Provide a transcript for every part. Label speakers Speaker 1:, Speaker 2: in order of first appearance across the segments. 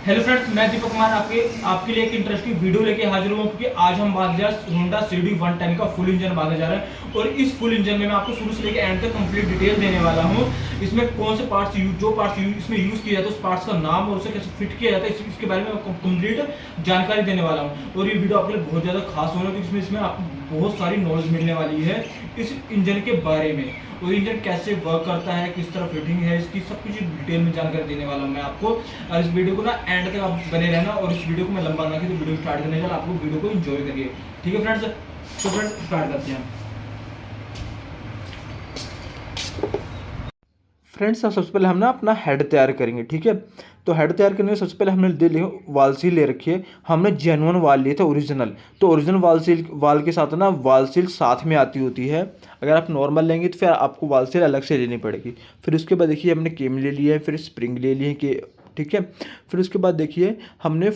Speaker 1: Hello friends, मैं दीपक कुमार आपके लिए एक इंटरेस्टिंग वीडियो लेके हाजिर हुआ क्योंकि आज हम भाग जा होंडा सीडी 110 का फुल इंजन भागने जा रहे हैं। और इस फुल इंजन में मैं आपको शुरू से लेकर एंड तक कंप्लीट डिटेल देने वाला हूं। इसमें कौन से पार्ट्स इसमें यूज किया जाता है, उस पार्ट्स का नाम और उसे कैसे फिट किया जाता है, इसके बारे में कंप्लीट जानकारी देने वाला हूँ। और ये वीडियो आपके लिए बहुत ज़्यादा खास होगा क्योंकि इसमें आपको बहुत सारी नॉलेज मिलने वाली है इस इंजन के बारे में। और इंजन कैसे वर्क करता है, किस तरह फिटिंग है, इसकी सब कुछ डिटेल में जानकारी देने वाला हूँ मैं आपको। और इस वीडियो को ना एंड तक आप बने रहना। और इस वीडियो को मैं लंबा ना की तो वीडियो स्टार्ट करने चला, आपको वीडियो को एंजॉय करिए। ठीक है फ्रेंड्स, तो फ्रेंड्स स्टार्ट करते हैं।
Speaker 2: फ्रेंड्स सबसे पहले हम ना अपना हेड तैयार करेंगे। ठीक है, तो हेड तैयार करने के सबसे पहले हमने दे लिए वाल सील ले रखी है। हमने जेन्युइन वाल लिए थे ओरिजिनल। तो ओरिजिनल वाल के साथ ना वाल सील साथ में आती होती है। अगर आप नॉर्मल लेंगे तो फिर आपको वाल सील अलग से लेनी पड़ेगी। फिर उसके बाद देखिए हमने केम ले लिया है, फिर स्प्रिंग ले लिए कि ठीक है। फिर उसके बाद देखिए हमने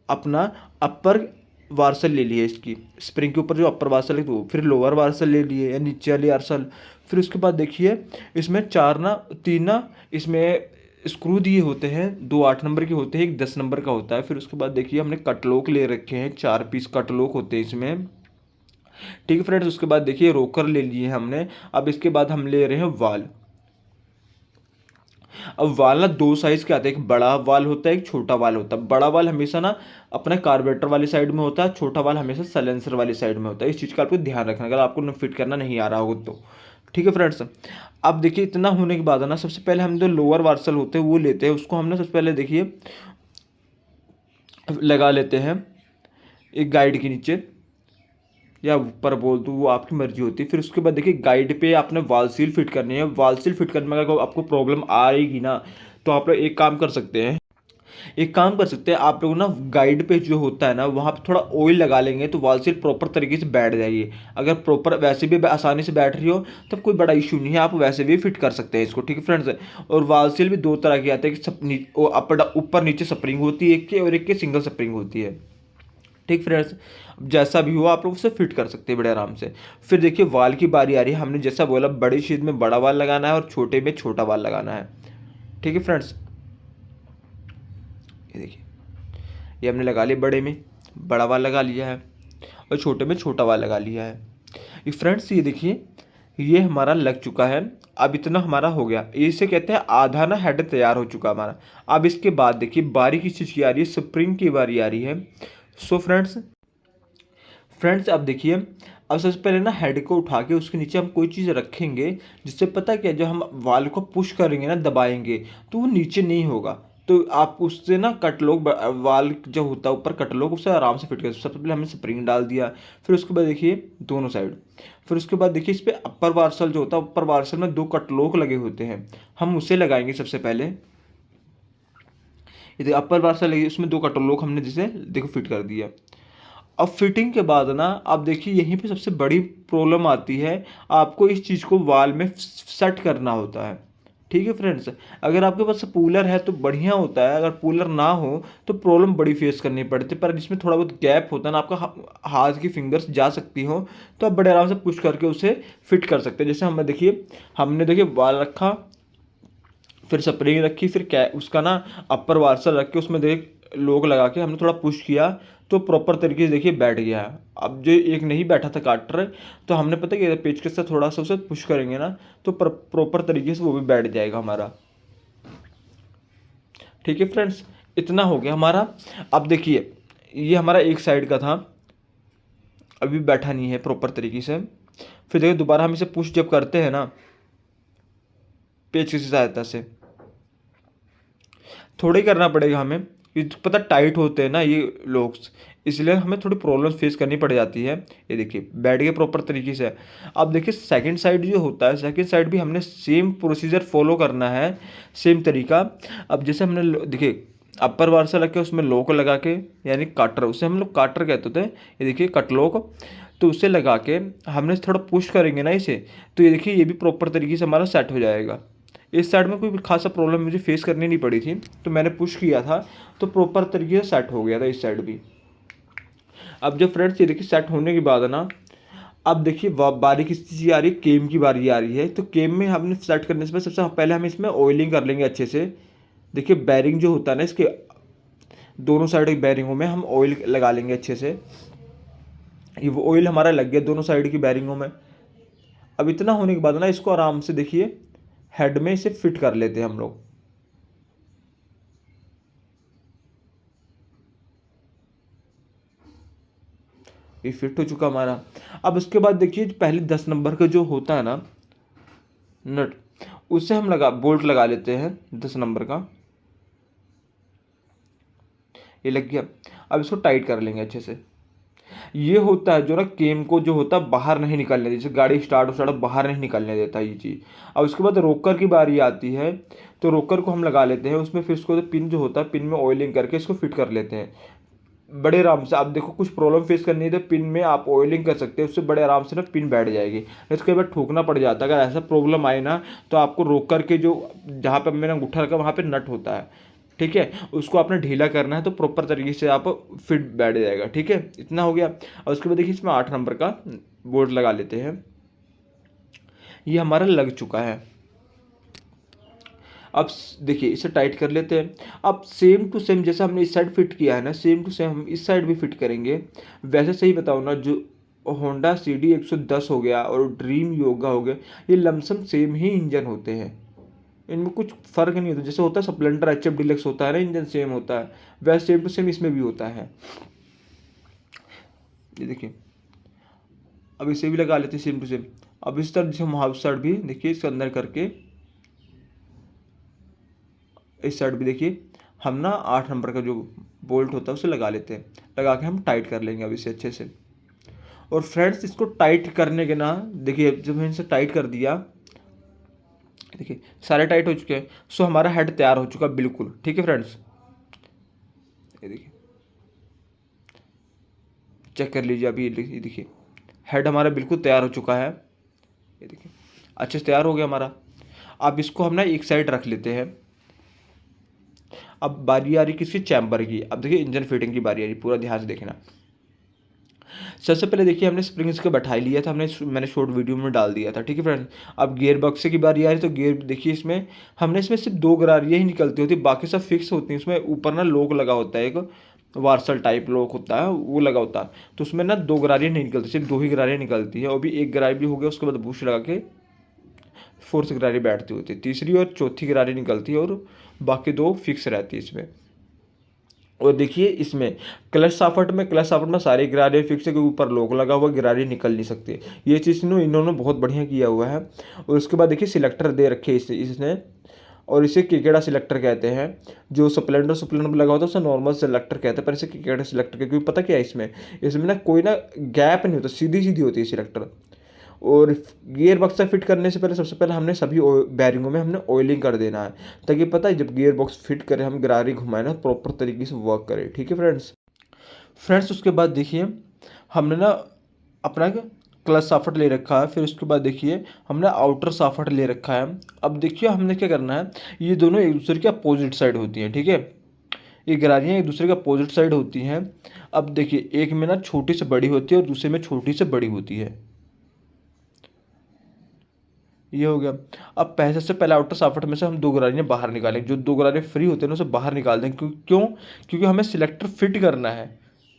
Speaker 2: अपना अपर वार्सल ले लिए, इसकी स्प्रिंग के ऊपर जो अपर वार्सल है वो, फिर लोअर वार्सल ले लिए या नीचे वाली वार्सल। फिर उसके बाद देखिए इसमें तीन ना इसमें स्क्रू दिए होते हैं, 2 8 नंबर के होते हैं, एक 10 नंबर का होता है। फिर उसके बाद देखिए हमने कटलोक ले रखे हैं, 4 पीस कटलोक होते हैं इसमें। ठीक है फ्रेंड्स, उसके बाद देखिए रोकर ले लिए हमने। अब इसके बाद हम ले रहे हैं वाल। अब वाल ना 2 साइज के आते हैं, एक बड़ा वाल होता है, एक छोटा वाल होता है। बड़ा वाल हमेशा ना अपने कार्बोरेटर वाली साइड में होता है, छोटा वाल हमेशा सलेंसर वाली साइड में होता है। इस चीज़ का आपको ध्यान रखना अगर आपको फिट करना नहीं आ रहा होगा तो। ठीक है फ्रेंड्स, अब देखिए इतना होने के बाद ना सबसे पहले हम जो लोअर वार्सल होते हैं वो लेते हैं। उसको हमने सबसे पहले देखिए लगा लेते हैं एक गाइड के नीचे या ऊपर बोल दूँ, वो आपकी मर्जी होती है। फिर उसके बाद देखिए गाइड पे आपने वाल सील फिट करनी है। वाल सील फिट करने में अगर आपको प्रॉब्लम आएगी ना तो आप लोग एक काम कर सकते हैं आप लोग ना, गाइड पे जो होता है ना वहाँ पे थोड़ा ऑयल लगा लेंगे तो वाल सील प्रॉपर तरीके से बैठ जाएगी। अगर प्रॉपर वैसे भी आसानी से बैठ रही हो तब कोई बड़ा इशू नहीं है, आप वैसे भी फिट कर सकते हैं इसको। ठीक है फ्रेंड्स, और वाल सील भी 2 तरह की आते हैं कि ऊपर नीचे स्प्रिंग होती है एक के, और एक के सिंगल स्प्रिंग होती है। ठीक फ्रेंड्स, जैसा भी हो आप लोग उसे फिट कर सकते हैं बड़े आराम से। फिर देखिए वाल की बारी आ रही है। हमने जैसा बोला बड़ी चीज़ में बड़ा वाल लगाना है और छोटे में छोटा वाल लगाना है। ठीक है फ्रेंड्स, ये देखिए ये हमने लगा लिया, बड़े में बड़ा वाल लगा लिया है और छोटे में छोटा वाल लगा लिया है। ये फ्रेंड्स ये देखिए ये हमारा लग चुका है। अब इतना हमारा हो गया, इसे कहते हैं आधा ना हेड तैयार हो चुका हमारा। अब इसके बाद देखिए बारी किस चीज़ की आ रही है, स्प्रिंग की बारी आ रही है। सो फ्रेंड्स अब देखिए, अब सबसे पहले ना हेड को उठा के उसके नीचे हम कोई चीज़ रखेंगे जिससे पता क्या, जब हम वाल को पुश करेंगे ना, दबाएंगे तो वो नीचे नहीं होगा। तो आप उससे ना कटलोक वाल जो होता है ऊपर कटलोक, उससे आराम से फिट कर। सबसे पहले हमने स्प्रिंग डाल दिया। फिर उसके बाद देखिए दोनों साइड। फिर उसके बाद देखिए इस पर अपर वार्सल जो होता है, अपर वार्सल में 2 कटलोक लगे होते हैं, हम उसे लगाएंगे सबसे पहले। ये अपर वार्सल लगे, उसमें 2 कटलोक हमने जिसे देखो फिट कर दिया। अब फिटिंग के बाद ना अब देखिए यहीं पे सबसे बड़ी प्रॉब्लम आती है, आपको इस चीज़ को वाल में सेट करना होता है। ठीक है फ्रेंड्स, अगर आपके पास पुलर है तो बढ़िया होता है, अगर पुलर ना हो तो प्रॉब्लम बड़ी फेस करनी पड़ती है। पर जिसमें थोड़ा बहुत गैप होता है ना, आपका हाथ की फिंगर्स जा सकती हो तो आप बड़े आराम से पुश करके उसे फिट कर सकते हैं। जैसे हमने देखिए वाल रखा, फिर स्प्रिंग रखी, फिर उसका ना अपर वार्सल रख के उसमें देख लोग लगा के हमने थोड़ा पुश किया तो प्रॉपर तरीके से देखिए बैठ गया है। अब जो एक नहीं बैठा था काटर, तो हमने पता कि पेचकस से थोड़ा सा उसे पुश करेंगे ना तो प्रॉपर तरीके से वो भी बैठ जाएगा हमारा। ठीक है फ्रेंड्स, इतना हो गया हमारा। अब देखिए ये हमारा एक साइड का था, अभी बैठा नहीं है प्रॉपर तरीके से। फिर देखिए दोबारा हम इसे पुश जब करते हैं ना पेच की सहायता से, थोड़ा ही करना पड़ेगा हमें, ये तो पता टाइट होते हैं ना ये लॉक्स, इसलिए हमें थोड़ी प्रॉब्लम फेस करनी पड़ जाती है। ये देखिए बैठ गए प्रॉपर तरीके से। अब देखिए सेकंड साइड जो होता है, सेकंड साइड भी हमने सेम प्रोसीजर फॉलो करना है, सेम तरीका। अब जैसे हमने देखिए अपर वार्सल रख के उसमें लॉक लगा के, यानी काटर, उसे हम लोग काटर कहते थे। ये देखिए कटलॉक, तो उसे लगा के हमने थोड़ा पुश करेंगे ना इसे, तो ये देखिए ये भी प्रॉपर तरीके से हमारा सेट हो जाएगा। इस साइड में कोई खासा प्रॉब्लम मुझे फेस करनी नहीं पड़ी थी, तो मैंने पुश किया था तो प्रॉपर तरीके से सेट हो गया था इस साइड भी। अब जब फ्रेंड्स ये देखिए सेट होने के बाद ना, अब देखिए बारी किस चीज़ की आ रही है, केम की बारी आ रही है। तो केम में हमने सेट करने से पहले सबसे पहले हम इसमें ऑयलिंग कर लेंगे अच्छे से। देखिए बैरिंग जो होता है ना इसके, दोनों साइड की बैरिंगों में हम ऑयल लगा लेंगे अच्छे से। ये वो ऑयल हमारा लग गया दोनों साइड की बैरिंगों में। अब इतना होने के बाद ना इसको आराम से देखिए हेड में इसे फिट कर लेते हैं हम लोग। ये फिट हो चुका हमारा। अब उसके बाद देखिए पहले 10 नंबर का जो होता है ना नट, उससे हम बोल्ट लगा लेते हैं 10 नंबर का। ये लग गया। अब इसको टाइट कर लेंगे अच्छे से। ये होता है जो ना केम को जो होता है बाहर नहीं निकलने देता, जैसे गाड़ी स्टार्ट बाहर नहीं निकलने देता ये चीज़। अब उसके बाद रोकर की बारी आती है, तो रोकर को हम लगा लेते हैं उसमें। फिर इसको पिन जो होता है पिन में ऑयलिंग करके इसको फिट कर लेते हैं बड़े आराम से। आप देखो कुछ प्रॉब्लम फेस करनी है तो पिन में आप ऑयलिंग कर सकते हैं, उससे बड़े आराम से ना पिन बैठ जाएगी। नहीं तो कई बार ठोकना पड़ जाता है। अगर ऐसा प्रॉब्लम आए ना तो आपको रोक करके जो जहाँ पे मैंने अंगूठा रखा वहाँ पे नट होता है, ठीक है, उसको आपने ढीला करना है तो प्रॉपर तरीके से आप फिट बैठ जाएगा। ठीक है, इतना हो गया। और उसके बाद देखिए इसमें 8 नंबर का बोल्ट लगा लेते हैं। ये हमारा लग चुका है। अब देखिए इसे टाइट कर लेते हैं। अब सेम टू सेम जैसा हमने इस साइड फिट किया है ना, सेम टू सेम हम इस साइड भी फिट करेंगे। वैसे सही बताओ ना, जो होंडा CD 110 हो गया और ड्रीम योगा हो गया, ये लमसम सेम ही इंजन होते हैं, इनमें कुछ फ़र्क नहीं होता। जैसे होता है स्प्लेंडर HF डीलक्स होता है ना, इंजन सेम होता है, वैसे सेम टू सेम इसमें भी होता है। ये देखिए अब इसे भी लगा लेते हैं सेम टू सेम। अब इस तरह जैसे हम हाउस साइड भी देखिए इसके अंदर करके इस साइड भी देखिए हम ना 8 नंबर का जो बोल्ट होता है उसे लगा लेते हैं। लगा के हम टाइट कर लेंगे अब इसे अच्छे से। और फ्रेंड्स इसको टाइट करने के ना देखिए जब मैंने इसे टाइट कर दिया, देखिए सारे टाइट हो चुके हैं। सो हमारा हेड तैयार हो चुका बिल्कुल। ठीक है फ्रेंड्स, ये देखिए चेक कर लीजिए अभी। ये देखिए हेड हमारा बिल्कुल तैयार हो चुका है। ये देखिए अच्छे से तैयार हो गया हमारा। अब इसको हम ना एक साइड रख लेते हैं। अब बारी आ रही किसी चैम्बर की। अब देखिए इंजन फिटिंग की बारी आ रही, पूरा ध्यान से देखना। सबसे पहले देखिए हमने स्प्रिंग्स को बैठा लिया था, मैंने शॉर्ट वीडियो में डाल दिया था। ठीक है फ्रेंड्स, अब गियर बक्से की बारी आ रही, तो गियर देखिए इसमें इसमें सिर्फ 2 गरारियाँ ही निकलती होती, बाकी सब फिक्स होती हैं। उसमें ऊपर ना लॉक लगा होता है, एक वार्सल टाइप लॉक होता है, वो लगा होता है। तो उसमें ना 2 गरारियाँ नहीं निकलती, सिर्फ 2 ही गरारियाँ निकलती है। और भी एक गरारी भी हो गया, उसके बाद बुश लगा के 4th गरारी बैठती होती है, तीसरी और चौथी गरारी निकलती है, और बाकी 2 फिक्स रहती है इसमें। और देखिए इसमें क्लच साफट में सारी गिरारे फिक्स है, के ऊपर लॉक लगा हुआ, गिरारे निकल नहीं सकते। ये चीज़ इन्होंने बहुत बढ़िया किया हुआ है। और उसके बाद देखिए सिलेक्टर दे रखे इसने, और इसे केकेड़ा सिलेक्टर कहते हैं। जो स्प्लेंडर में लगा होता है उसे नॉर्मल सिलेक्टर कहते हैं, पर इसे केकेड़ा सिलेक्टर क्योंकि पता क्या है इसमें ना कोई ना गैप नहीं होता, सीधी सीधी होती है सिलेक्टर। और गियर बक्सा फिट करने से पहले सबसे पहले हमने सभी बैरिंगों में हमने ऑयलिंग कर देना है, ताकि पता है जब गियर बॉक्स फिट करें हम गरारी घुमाए ना प्रॉपर तरीके से वर्क करें। ठीक है फ्रेंड्स उसके बाद देखिए हमने ना अपना क्लच साफट ले रखा है। फिर उसके बाद देखिए हमने आउटर साफट ले रखा है। अब देखिए हमने क्या करना है, ये दोनों एक दूसरे के अपोजिट साइड होती हैं। ठीक है, ये गरारियाँ एक दूसरे के अपोजिट साइड होती हैं। अब देखिए एक में ना छोटी से बड़ी होती है और दूसरे में छोटी से बड़ी होती है। ये हो गया। अब सबसे पहले आउटर साफट में से हम 2 गरारियाँ बाहर निकालेंगे। जो 2 गरारियाँ फ्री होते हैं ना उसे बाहर निकाल देंगे। क्योंकि हमें सिलेक्टर फिट करना है।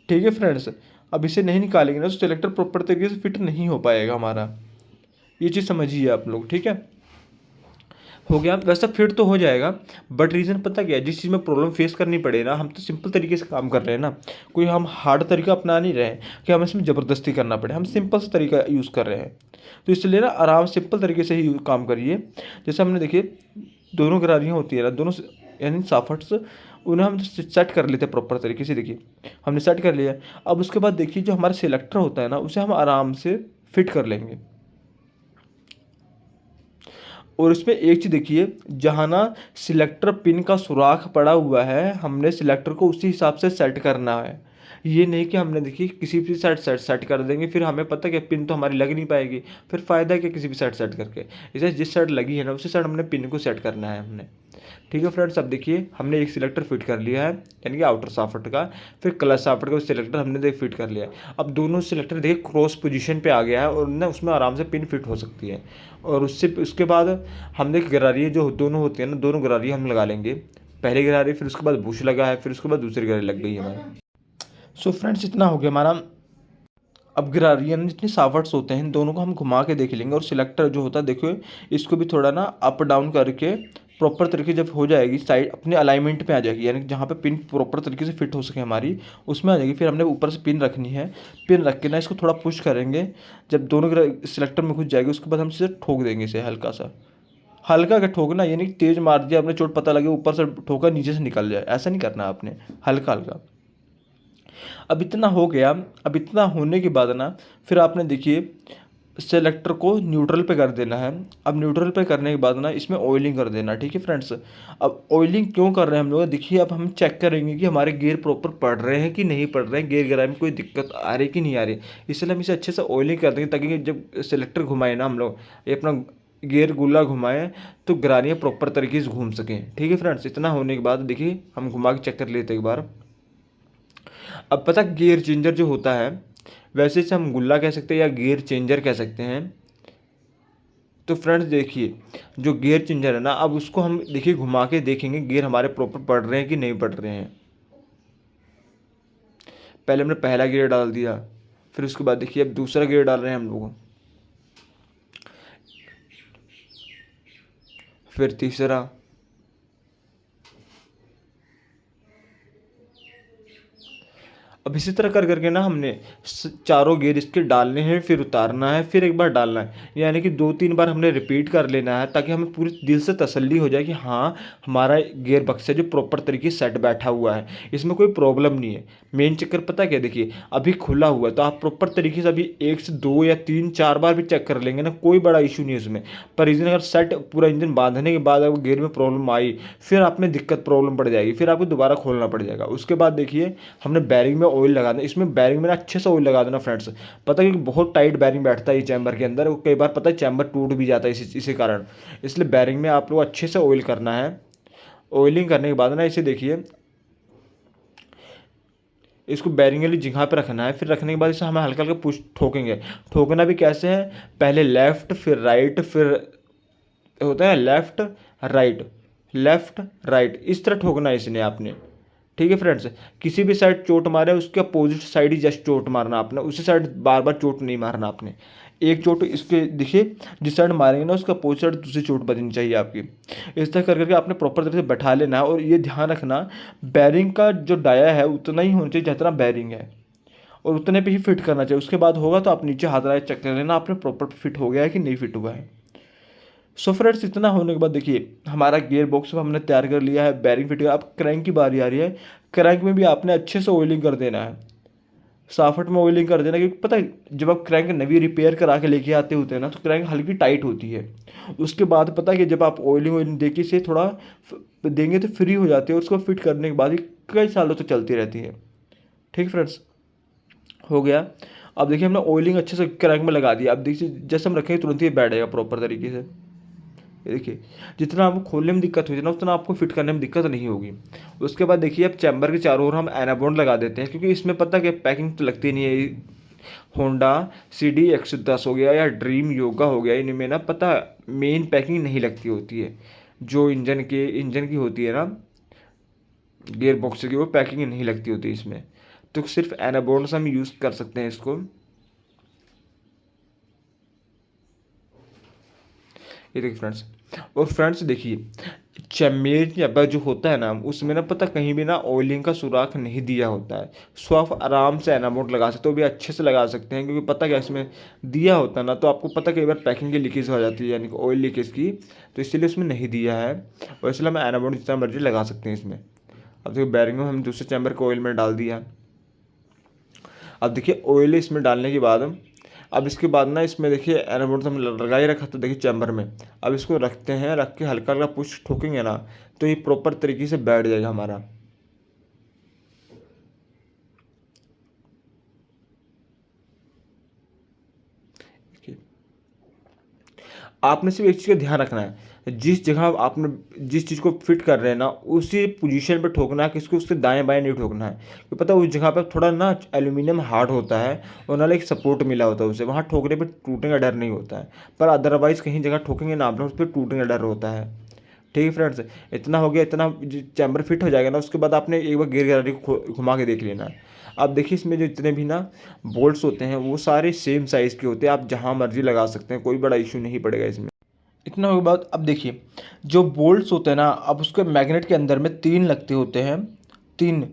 Speaker 2: ठीक है फ्रेंड्स, अब इसे नहीं निकालेंगे ना तो सिलेक्टर प्रॉपर तरीके से फिट नहीं हो पाएगा हमारा। ये चीज़ समझिए आप लोग। ठीक है, हो गया। वैसा फिट तो हो जाएगा, बट रीज़न पता क्या है, जिस चीज़ में प्रॉब्लम फेस करनी पड़े ना, हम तो सिंपल तरीके से काम कर रहे हैं ना, कोई हम हार्ड तरीका अपना नहीं रहे हैं कि हमें इसमें ज़बरदस्ती करना पड़े। हम सिंपल सा तरीका यूज़ कर रहे हैं, तो इसलिए ना आराम सिंपल तरीके से ही काम करिए। जैसे हमने देखिए दोनों गरारियाँ होती है ना, दोनों यानी साफट्स, उन्हें हम सेट कर लेते हैं प्रॉपर तरीके से। देखिए हमने सेट कर लिया। अब उसके बाद देखिए जो हमारा सिलेक्टर होता है ना, उसे हम आराम से फिट कर लेंगे। और इसमें एक चीज़ देखिए, जहाँ ना सिलेक्टर पिन का सुराख पड़ा हुआ है, हमने सिलेक्टर को उसी हिसाब से सेट करना है। ये नहीं कि हमने देखिए किसी भी साइड सेट कर देंगे, फिर हमें पता है कि पिन तो हमारी लग नहीं पाएगी, फिर फ़ायदा क्या किसी भी साइड सेट करके। इसे जिस साइड लगी है ना उसी साइड हमने पिन को सेट करना है हमने। ठीक है फ्रेंड्स, अब देखिए हमने एक सिलेक्टर फिट कर लिया है, यानी कि आउटर साफट का। फिर क्लच साफट का सिलेक्टर हमने फिट कर लिया है। अब दोनों सिलेक्टर देखिए क्रॉस पोजीशन पे आ गया है, और ना उसमें आराम से पिन फिट हो सकती है। और उसके बाद हमने गरारियाँ जो दोनों होती है ना, दोनों गरारियाँ हम लगा लेंगे। पहले गरारे, फिर उसके बाद बुश लगा है, फिर उसके बाद दूसरी गरारे लग गई है हमारा। सो फ्रेंड्स इतना हो गया हमारा। अब गरारी यानी जितने सावर्ट्स होते हैं इन दोनों को हम घुमा के देख लेंगे, और सिलेक्टर जो होता है देखो इसको भी थोड़ा ना अप डाउन करके प्रॉपर तरीके जब हो जाएगी साइड अपने अलाइनमेंट पे आ जाएगी, यानी जहाँ पे पिन प्रॉपर तरीके से फिट हो सके हमारी उसमें आ जाएगी। फिर हमने ऊपर से पिन रखनी है, पिन रख के ना इसको थोड़ा पुश करेंगे, जब दोनों सिलेक्टर में घुस जाएगी उसके बाद हम इसे ठोक देंगे, इसे हल्का सा, हल्का का ठोकना, यानी तेज मार दिया आपने चोट पता लगे ऊपर से ठोका नीचे से निकल जाए, ऐसा नहीं करना आपने, हल्का हल्का। अब इतना हो गया। अब इतना होने के बाद ना फिर आपने देखिए सेलेक्टर को न्यूट्रल पे कर देना है। अब न्यूट्रल पे करने के बाद ना इसमें ऑयलिंग कर देना, ठीक है फ्रेंड्स। अब ऑयलिंग क्यों कर रहे हैं हम लोग, देखिए अब हम चेक करेंगे कि हमारे गियर प्रॉपर पड़ रहे हैं कि नहीं पड़ रहे हैं, गियर गिराने में कोई दिक्कत आ रही कि नहीं आ रही, इसलिए हम इसे अच्छे से ऑयलिंग कर देंगे ताकि जब सेलेक्टर घुमाए ना हम लोग ये अपना गियर गुल्ला घुमाएं तो गरारियाँ प्रॉपर तरीके से घूम सकें, ठीक है फ्रेंड्स। इतना होने के बाद देखिए हम घुमा के चेक कर लेते एक बार। अब पता गियर चेंजर जो होता है वैसे इसे हम गुल्ला कह सकते हैं या गियर चेंजर कह सकते हैं। तो फ्रेंड्स देखिए जो गियर चेंजर है ना, अब उसको हम देखिए घुमा के देखेंगे गियर हमारे प्रॉपर पड़ रहे हैं कि नहीं पड़ रहे हैं। पहले हमने पहला गियर डाल दिया, फिर उसके बाद देखिए अब दूसरा गियर डाल रहे हैं हम लोग, फिर तीसरा, अब इसी तरह कर करके ना हमने चारों गियर इसके डालने हैं, फिर उतारना है, फिर एक बार डालना है, यानी कि 2-3 बार हमने रिपीट कर लेना है ताकि हमें पूरी दिल से तसल्ली हो जाए कि हाँ हमारा गियर बक्सा जो प्रॉपर तरीके से सेट बैठा हुआ है, इसमें कोई प्रॉब्लम नहीं है। मेन चक्कर पता क्या, देखिए अभी खुला हुआ है तो आप प्रॉपर तरीके से अभी 1 से 2 या 3-4 बार भी चेक कर लेंगे ना, कोई बड़ा इशू नहीं है उसमें। पर इंजन अगर सेट पूरा इंजन बांधने के बाद अगर गियर में प्रॉब्लम आई फिर आप में दिक्कत प्रॉब्लम पड़ जाएगी, फिर आपको दोबारा खोलना पड़ जाएगा। उसके बाद देखिए हमने बैरिंग में ऑयल लगा देना, इसमें बैरिंग में ना अच्छे से ऑयल लगा देना फ्रेंड्स। पता है कि बहुत टाइट बैरिंग बैठता है ये चैम्बर के अंदर, कई बार पता है चैम्बर टूट भी जाता है इसी कारण, इसलिए बैरिंग में आप लोग अच्छे से ऑयल करना है। ऑयलिंग करने के बाद ना इसे देखिए इसको बैरिंग वाली जगह पे रखना है, फिर रखने के बाद इसे हमें हल्का हल्का पुश ठोकेंगे। ठोकना भी कैसे है, पहले लेफ्ट फिर राइट, फिर होता है लेफ्ट राइट लेफ्ट राइट, इस तरह ठोकना है इसने आपने, ठीक है फ्रेंड्स। किसी भी साइड चोट मारे उसके अपोजिट साइड ही जस्ट चोट मारना आपने, उसी साइड बार बार चोट नहीं मारना आपने। एक चोट इसके देखिए जिस साइड मारेंगे ना उसका अपोजिट साइड दूसरी चोट बजनी चाहिए आपकी। इस तरह कर करके आपने प्रॉपर तरीके से बैठा लेना है, और ये ध्यान रखना बैरिंग का जो डाया है उतना ही होना चाहिए जितना बैरिंग है, और उतने पे ही फिट करना चाहिए। उसके बाद होगा तो आप नीचे हाथ लगा चेक कर लेना आपने प्रॉपर फिट हो गया है कि नहीं फिट हुआ है। सो फ्रेंड्स इतना होने के बाद देखिए हमारा गियर बॉक्स हमने तैयार कर लिया है, बैरिंग फिट। अब क्रैंक की बारी आ रही है, क्रैंक में भी आपने अच्छे से ऑयलिंग कर देना है, साफट में ऑयलिंग कर देना, क्योंकि पता है जब आप क्रैंक नवी रिपेयर करा के लेके आते होते हैं ना तो क्रैंक हल्की टाइट होती है। उसके बाद पता है कि जब आप ऑयलिंग देके से थोड़ा देंगे तो फ्री हो जाती है, उसको फिट करने के बाद ही कई सालों तक चलती रहती है, ठीक फ्रेंड्स। हो गया। अब देखिए हमने ऑयलिंग अच्छे से क्रैंक में लगा दिया। अब देखिए जैसे हम रखेंगे तुरंत ही बैठ जाएगा प्रॉपर तरीके से। ये देखिए जितना आपको खोलने में दिक्कत हुई थी ना उतना आपको फिट करने में दिक्कत नहीं होगी। उसके बाद देखिए अब चैम्बर के चारों ओर हम एनाबॉन्ड लगा देते हैं, क्योंकि इसमें पता कि पैकिंग तो लगती नहीं है। होंडा CD 110 हो गया या ड्रीम योगा हो गया, इनमें ना पता मेन पैकिंग नहीं लगती होती है, जो इंजन की होती है ना गियर बॉक्स की, वो पैकिंग नहीं लगती होती इसमें। तो सिर्फ एनाबॉन्ड से हम यूज़ कर सकते हैं इसको। ये देखिए फ्रेंड्स, और फ्रेंड्स देखिए चैम्बर चैम्बर जो होता है ना उसमें ना पता कहीं भी ना ऑयलिंग का सुराख नहीं दिया होता है। सो आप आराम से एनामोड लगा सकते हो, भी अच्छे से लगा सकते हैं, क्योंकि पता क्या इसमें दिया होता है ना तो आपको पता कई बार पैकिंग की लीकेज हो जाती है, यानी कि ऑयल लीकेज की, तो इसलिए उसमें नहीं दिया है, और इसलिए हम एनामोड जितना मर्जी लगा सकते हैं इसमें। अब देखिए बैरिंग में हम दूसरे चैम्बर को ऑयल में डाल दिया। अब देखिए ऑयल इसमें डालने के बाद अब इसके बाद ना इसमें देखिए एनाबॉन्ड हम लगा ही रखा था देखिए चैम्बर में। अब इसको रखते हैं, रख के हल्का हल्का पुश ठोकेंगे ना तो ये प्रॉपर तरीके से बैठ जाएगा हमारा। आपने सिर्फ एक चीज़ का ध्यान रखना है, जिस जगह आपने जिस चीज़ को फिट कर रहे हैं ना उसी पोजीशन पे ठोकना है, किसको उसके दाएं बाएं नहीं ठोकना है। तो पता है उस जगह पे थोड़ा ना एल्यूमिनियम हार्ड होता है और नाले एक सपोर्ट मिला होता है उसे, वहाँ ठोकने पे टूटने का डर नहीं होता है। पर अदरवाइज़ कहीं जगह ठोकेंगे ना आप लोग उस पर टूटने का डर होता है। ठीक है फ्रेंड्स, इतना हो गया, इतना चैम्बर फिट हो जाएगा ना, उसके बाद आपने एक बार गियर गाड़ी को घुमा के देख लेना है। अब देखिए इसमें जो इतने भी ना बोल्ट्स होते हैं वो सारे सेम साइज़ के होते हैं, आप जहाँ मर्जी लगा सकते हैं, कोई बड़ा इशू नहीं पड़ेगा इसमें। इतना होने के बाद अब देखिए जो बोल्ट्स होते हैं ना, अब उसके मैग्नेट के अंदर में 3 लगते होते हैं, 3,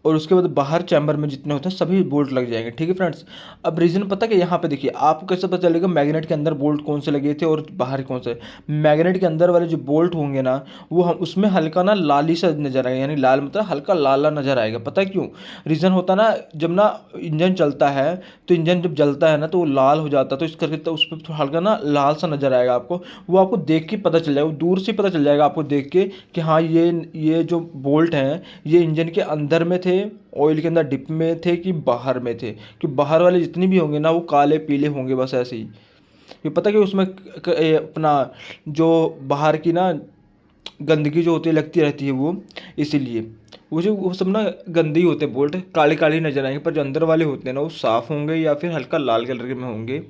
Speaker 2: और उसके बाद बाहर चैम्बर में जितने होते हैं सभी बोल्ट लग जाएंगे। ठीक है फ्रेंड्स, अब रीज़न पता कि यहाँ पे देखिए आपको कैसे पता चलेगा मैग्नेट के अंदर बोल्ट कौन से लगे थे और बाहर कौन से। मैग्नेट के अंदर वाले जो बोल्ट होंगे ना वो हम उसमें हल्का ना लाली सा नजर आएगा, यानी लाल मतलब हल्का लाला नजर आएगा। पता है क्यों? रीज़न होता ना, जब ना इंजन चलता है तो इंजन जब जलता है ना तो वो लाल हो जाता है, तो इस करके तो उस पर थोड़ा हल्का ना लाल सा नजर आएगा आपको। वो आपको देख के पता चल जाएगा, वो दूर से पता चल जाएगा आपको देख के कि हाँ ये जो बोल्ट हैं ये इंजन के अंदर में थे, ऑयल के अंदर डिप में थे कि बाहर में थे। कि बाहर वाले जितनी भी होंगे ना वो काले पीले होंगे, बस ऐसे ही। ये पता कि उसमें अपना जो बाहर की ना गंदगी जो होती है लगती रहती है वो, इसीलिए वो सब ना गंदे ही होते हैं, बोल्ट काले काले नजर आएंगे, पर जो अंदर वाले होते हैं ना वो साफ़ होंगे या फिर हल्का लाल कलर के में होंगे।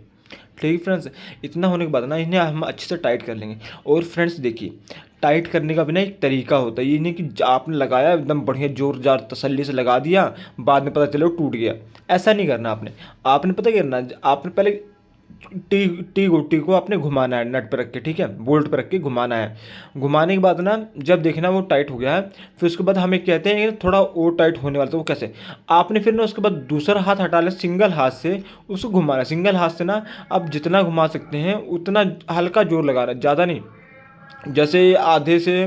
Speaker 2: ठीक है फ्रेंड्स, इतना होने के बाद ना इन्हें हम अच्छे से टाइट कर लेंगे। और फ्रेंड्स देखिए टाइट करने का भी ना एक तरीका होता है, ये नहीं कि आपने लगाया एकदम बढ़िया जोरदार तसल्ली से लगा दिया, बाद में पता चले वो टूट गया। ऐसा नहीं करना आपने। आपने पता क्या करना, आपने पहले टी को आपने घुमाना है नट पर रख के, ठीक है, बोल्ट पर रख के घुमाना है। घुमाने के बाद ना जब देखना वो टाइट हो गया है, फिर उसके बाद हमें कहते हैं कि थोड़ा और टाइट होने वाला, तो वो कैसे, आपने फिर ना उसके बाद दूसरा हाथ हटा लें, सिंगल हाथ से उसको घुमाना है। सिंगल हाथ से ना आप जितना घुमा सकते हैं उतना हल्का जोर लगाना, ज़्यादा नहीं। जैसे आधे से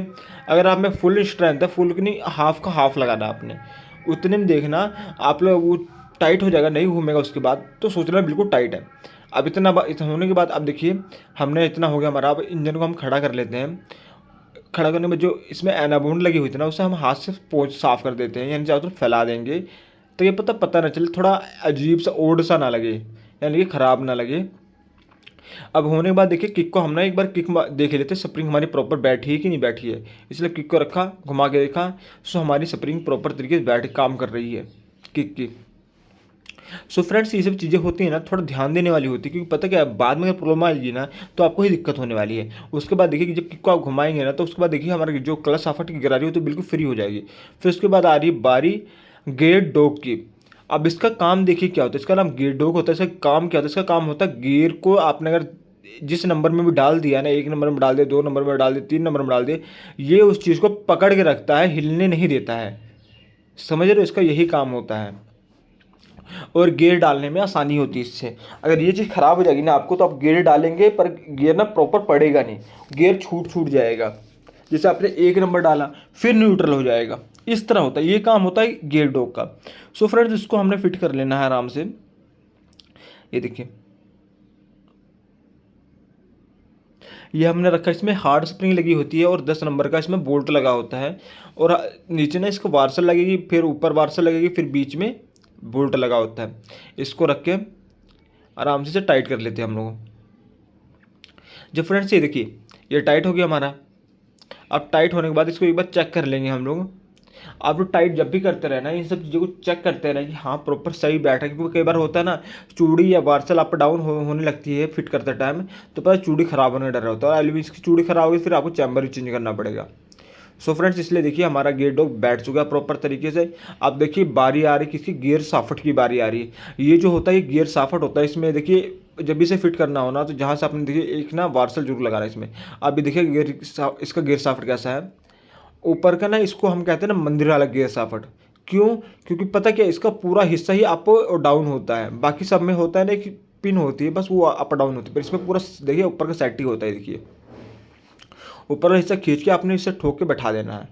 Speaker 2: अगर आप में फुल स्ट्रेंथ है, फुल की नहीं, हाफ का हाफ लगाना आपने, उतने में देखना आप लोग वो टाइट हो जाएगा, नहीं घूमेगा उसके बाद, तो सोचना बिल्कुल टाइट है। अब इतना होने के बाद अब देखिए हमने इतना हो गया हमारा, अब इंजन को हम खड़ा कर लेते हैं। खड़ा करने में जो इसमें एनाबोंड लगी हुई थी ना उसे हम हाथ से पोंछ साफ़ कर देते हैं, यानी चारों तरफ फैला देंगे, तो ये पता ना चले, थोड़ा अजीब सा ओड सा ना लगे, यानी कि ख़राब ना लगे। अब होने के बाद देखिए किक को हमने एक बार किक देख लेते हैं स्प्रिंग हमारी प्रॉपर बैठी है कि नहीं बैठी है, इसलिए किक को रखा, घुमा के देखा, सो हमारी स्प्रिंग प्रॉपर तरीके से बैठ काम कर रही है किक की। सो फ्रेंड्स ये सब चीज़ें होती हैं ना, थोड़ा ध्यान देने वाली होती है, क्योंकि पता क्या है बाद में अगर प्रॉब्लम आएगी ना तो आपको ही दिक्कत होने वाली है। उसके बाद देखिए कि जब किक को आप घुमाएंगे ना तो उसके बाद देखिए हमारी जो क्लच साफट की गिरारी हो तो बिल्कुल फ्री हो जाएगी। फिर उसके बाद आ रही है बारी गियर डॉग की। अब इसका काम देखिए क्या होता है, इसका नाम गियर डॉग होता है। इसका काम क्या होता है, इसका काम होता है गियर को आपने अगर जिस नंबर में भी डाल दिया ना, 1 नंबर में डाल दिया, 2 नंबर में डाल दिया, 3 नंबर में डाल दिया, ये उस चीज़ को पकड़ के रखता है, हिलने नहीं देता है। समझ रहे हो, इसका यही काम होता है। और गियर डालने में आसानी होती है इससे। अगर ये चीज़ ख़राब हो जाएगी ना आपको, तो आप गियर डालेंगे पर गियर ना प्रॉपर पड़ेगा नहीं, गियर छूट जाएगा। जैसे आपने 1 नंबर डाला फिर न्यूट्रल हो जाएगा, इस तरह होता है। ये काम होता है गियर डॉग का। सो फ्रेंड्स इसको हमने फिट कर लेना है आराम से। ये देखिए ये हमने रखा, इसमें हार्ड स्प्रिंग लगी होती है और 10 नंबर का इसमें बोल्ट लगा होता है, और नीचे ना इसको वार्सल लगेगी, फिर ऊपर वार्सल लगेगी, फिर बीच में बोल्ट लगा होता है। इसको रख के आराम से टाइट कर लेते हैं हम लोग। जब फ्रेंड्स ये देखिए ये टाइट हो गया हमारा। अब टाइट होने के बाद इसको एक बार चेक कर लेंगे हम लोग। आप लोग टाइट जब भी करते रहना, इन सब चीज़ों को चेक करते रहना कि हाँ प्रॉपर सही बैठा है, क्योंकि कई बार होता है ना चूड़ी या वार्सल अप डाउन होने लगती है फिट करते टाइम, तो पता चूड़ी ख़राब होने का डर होता है, और एलवीज की चूड़ी ख़राब होगी फिर आपको चैम्बर ही चेंज करना पड़ेगा। सो फ्रेंड्स इसलिए देखिए हमारा गियर डॉग बैठ चुका है प्रॉपर तरीके से। अब देखिए बारी आ रही किसकी, गियर साफट की बारी आ रही है। ये जो होता है ये गियर साफट होता है, इसमें देखिए जब भी इसे फिट करना हो ना तो जहाँ से आपने देखिए एक ना वार्सल जरूर लगा रहा है इसमें। अभी देखिए इसका गियर साफट कैसा है, ऊपर का ना इसको हम कहते हैं ना मंदिर वाला गियर साफट। क्यों? क्योंकि पता क्या इसका पूरा हिस्सा ही अप और डाउन होता है, बाकी सब में होता है ना कि पिन होती है बस वो अप डाउन होती है, पर इसमें पूरा देखिए ऊपर का सेट ही होता है। देखिए ऊपर वाला हिस्सा खींच के आपने इसे ठोक के बैठा देना है,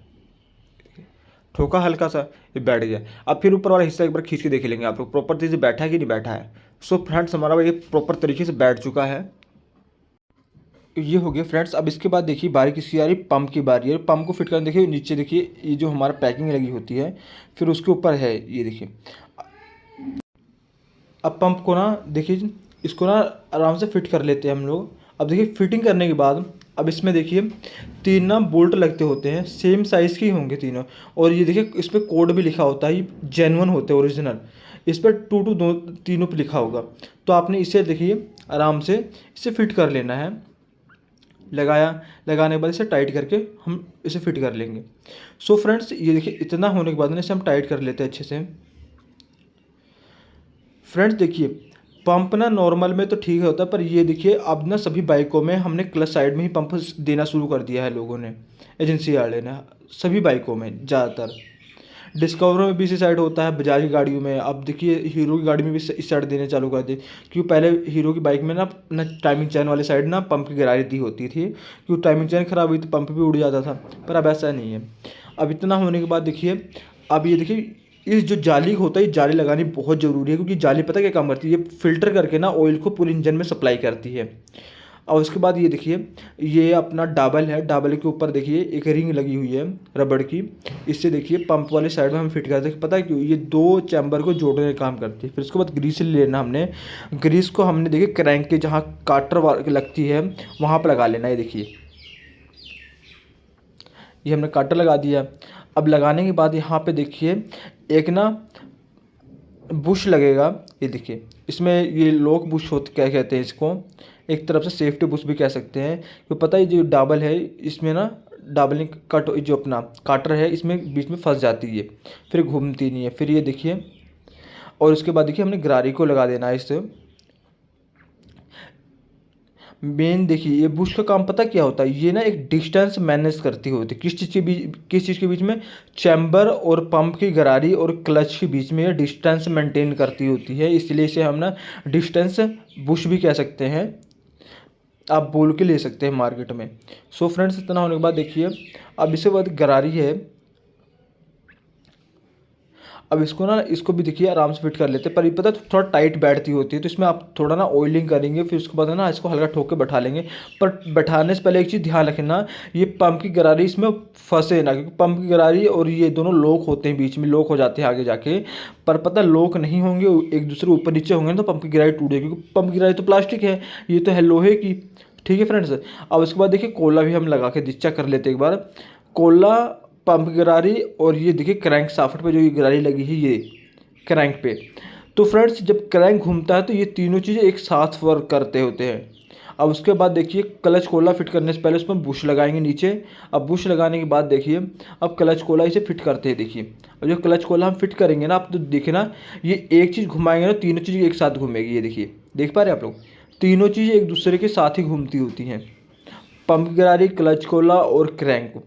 Speaker 2: ठोका हल्का सा ये बैठ गया। अब फिर ऊपर वाला हिस्सा एक बार खींच के देख लेंगे आप लोग प्रॉपर तरीके से बैठा है कि नहीं बैठा है। सो फ्रेंड्स हमारा ये प्रॉपर तरीके से बैठ चुका है। ये हो गया फ्रेंड्स। अब इसके बाद देखिए बारी किसकी आ रही, पंप की बारी है। पंप को फिट करने देखिए नीचे देखिए ये जो हमारा पैकिंग लगी होती है, फिर उसके ऊपर है ये देखिए। अब पंप को ना देखिए इसको ना आराम से फिट कर लेते हैं हम लोग। अब देखिए फिटिंग करने के बाद अब इसमें देखिए 3 ना बोल्ट लगते होते हैं, सेम साइज़ के ही होंगे तीनों, और ये देखिए इस पर कोड भी लिखा होता है, ये जेन्युइन होते हैं ओरिजिनल। इस पर 2 तीनों पे लिखा होगा, तो आपने इसे देखिए आराम से इसे फिट कर लेना है। लगाने के बाद इसे टाइट करके हम इसे फिट कर लेंगे। सो फ्रेंड्स ये देखिए इतना होने के बाद ना इसे हम टाइट कर लेते हैं अच्छे से। फ्रेंड्स देखिए पंप ना नॉर्मल में तो ठीक होता है, पर ये देखिए अब ना सभी बाइकों में हमने क्लच साइड में ही पंप देना शुरू कर दिया है लोगों ने, एजेंसी वाले ने, सभी बाइकों में ज़्यादातर। डिस्कवर में भी इसी साइड होता है, बजाज की गाड़ियों में, अब देखिए हीरो की गाड़ी में भी इस साइड देने चालू कर दिए। क्योंकि पहले हीरो की बाइक में ना टाइमिंग चैन वाली साइड ना पंप की गरारी दी होती थी, क्योंकि टाइमिंग चैन खराब हुई तो पंप भी उड़ जाता था, पर अब ऐसा नहीं है। अब इतना होने के बाद देखिए, अब ये देखिए इस जो जाली होता है, ये जाली लगानी बहुत ज़रूरी है, क्योंकि जाली पता क्या काम करती है, ये फिल्टर करके ना ऑयल को पूरे इंजन में सप्लाई करती है। और उसके बाद ये देखिए ये अपना डाबल है, डाबल के ऊपर देखिए एक रिंग लगी हुई है रबड़ की, इससे देखिए पंप वाली साइड में हम फिट करते हैं। पता है क्यों? ये दो चैम्बर को जोड़ने का काम करती है। फिर उसके बाद ग्रीस लेना हमने, ग्रीस को हमने देखिए क्रैंक के जहाँ काटर लगती है वहाँ पर लगा लेना। ये देखिए ये हमने काटर लगा दिया। अब लगाने के बाद यहाँ पे देखिए एक ना बुश लगेगा, ये देखिए इसमें ये लॉक बुश होते क्या कहते हैं इसको, एक तरफ से सेफ्टी बुश भी कह सकते हैं। तो पता है जो डाबल है इसमें ना डाबलिंग कट जो अपना काटर है इसमें बीच में फंस जाती है, फिर घूमती नहीं है। फिर ये देखिए और उसके बाद देखिए हमने गरारी को लगा देना है इससे। मेन देखिए ये बुश का काम पता क्या होता है, ये ना एक डिस्टेंस मैनेज करती होती है। किस चीज़ के बीच में? चैम्बर और पंप की गरारी और क्लच के बीच में ये डिस्टेंस मेंटेन करती होती है, इसलिए इसे हम ना डिस्टेंस बुश भी कह सकते हैं, आप बोल के ले सकते हैं मार्केट में। सो फ्रेंड्स इतना होने के बाद देखिए अब इसके बाद गरारी है, अब इसको ना इसको भी देखिए आराम से फिट कर लेते हैं, पर ये पता है थोड़ा टाइट बैठती होती है, तो इसमें आप थोड़ा ना ऑयलिंग करेंगे, फिर उसके बाद ना इसको हल्का ठोक के बैठा लेंगे। पर बैठाने से पहले एक चीज़ ध्यान रखना, ये पंप की गरारी इसमें फंसे ना, क्योंकि पंप की गरारी और ये दोनों लॉक होते हैं, बीच में लॉक हो जाते हैं आगे जाके। पर पता लॉक नहीं होंगे, एक दूसरे ऊपर नीचे होंगे ना तो पंप की गरारी टूट जाएगी, क्योंकि पंप की गरारी तो प्लास्टिक है, ये तो है लोहे की। ठीक है फ्रेंड्स, अब उसके बाद देखिए कोला भी हम लगा के चेक कर लेते एक बार। कोला, पंप की गरारी और ये देखिए क्रैंक साफ्ट पे जो ये गरारी लगी है ये क्रैंक पे। तो फ्रेंड्स जब क्रैंक घूमता है तो ये तीनों चीज़ें एक साथ वर्क करते होते हैं। अब उसके बाद देखिए क्लच कोला फिट करने से पहले उसमें बुश लगाएंगे नीचे। अब बुश लगाने के बाद देखिए अब क्लच कोला इसे फिट करते हैं। देखिए अब जो क्लच कोला हम फिट करेंगे ना, आप तो देखिए ना ये एक चीज़ घुमाएंगे ना तीनों चीज़ एक साथ घूमेगी। ये देखिए देख पा रहे हैं आप लोग, तीनों चीज़ें एक दूसरे के साथ ही घूमती होती हैं, पंप गरारी, क्लच कोला और क्रैंक।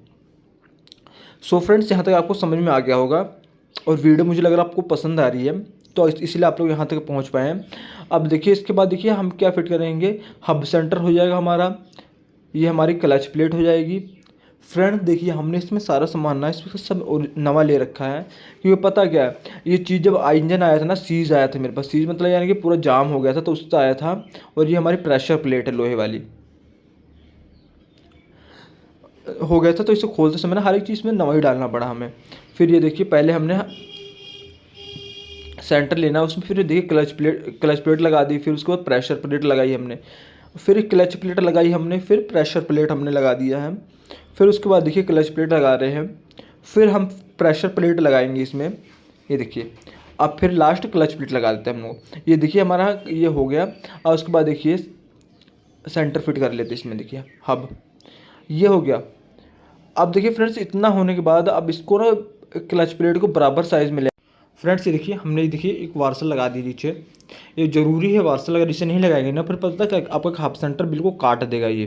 Speaker 2: सो फ्रेंड्स यहाँ तक आपको समझ में आ गया होगा, और वीडियो मुझे लग रहा है आपको पसंद आ रही है, तो इसलिए आप लोग यहाँ तक पहुँच पाए हैं। अब देखिए इसके बाद देखिए हम क्या फिट करेंगे, हब सेंटर हो जाएगा हमारा, ये हमारी क्लच प्लेट हो जाएगी। फ्रेंड देखिए हमने इसमें सारा सामान ना इसमें सब नवा ले रखा है, क्योंकि पता क्या है ये चीज़ जब इंजन आया था ना, सीज आया था मेरे पास, सीज मतलब यानी कि पूरा जाम हो गया था तो उससे आया था। और ये हमारी प्रेशर प्लेट है लोहे वाली, हो गया था तो इसे खोलते समय ना हर एक चीज़ में नवा ही डालना पड़ा हमें। फिर ये देखिए पहले हमने सेंटर लेना, उसमें फिर देखिए क्लच प्लेट लगा दी, फिर उसके बाद प्रेशर प्लेट लगाई हमने, फिर क्लच प्लेट लगाई हमने, फिर प्रेशर प्लेट हमने लगा दिया है। फिर उसके बाद देखिए क्लच प्लेट लगा रहे हैं, फिर हम प्रेशर प्लेट लगाएंगे इसमें, ये देखिए। अब फिर लास्ट क्लच प्लेट लगा देते हैं हम लोग। ये देखिए हमारा ये हो गया। और उसके बाद देखिए सेंटर फिट कर लेते हैं इसमें, देखिए हब ये हो गया। अब देखिए फ्रेंड्स इतना होने के बाद अब इसको ना क्लच प्लेट को बराबर साइज़ में ले। फ्रेंड्स ये देखिए हमने देखिए एक वार्सल लगा दी नीचे, ये ज़रूरी है वार्सल, अगर इसे नहीं लगाएंगे ना फिर पता है आपका हाफ सेंटर बिल्कुल काट देगा ये।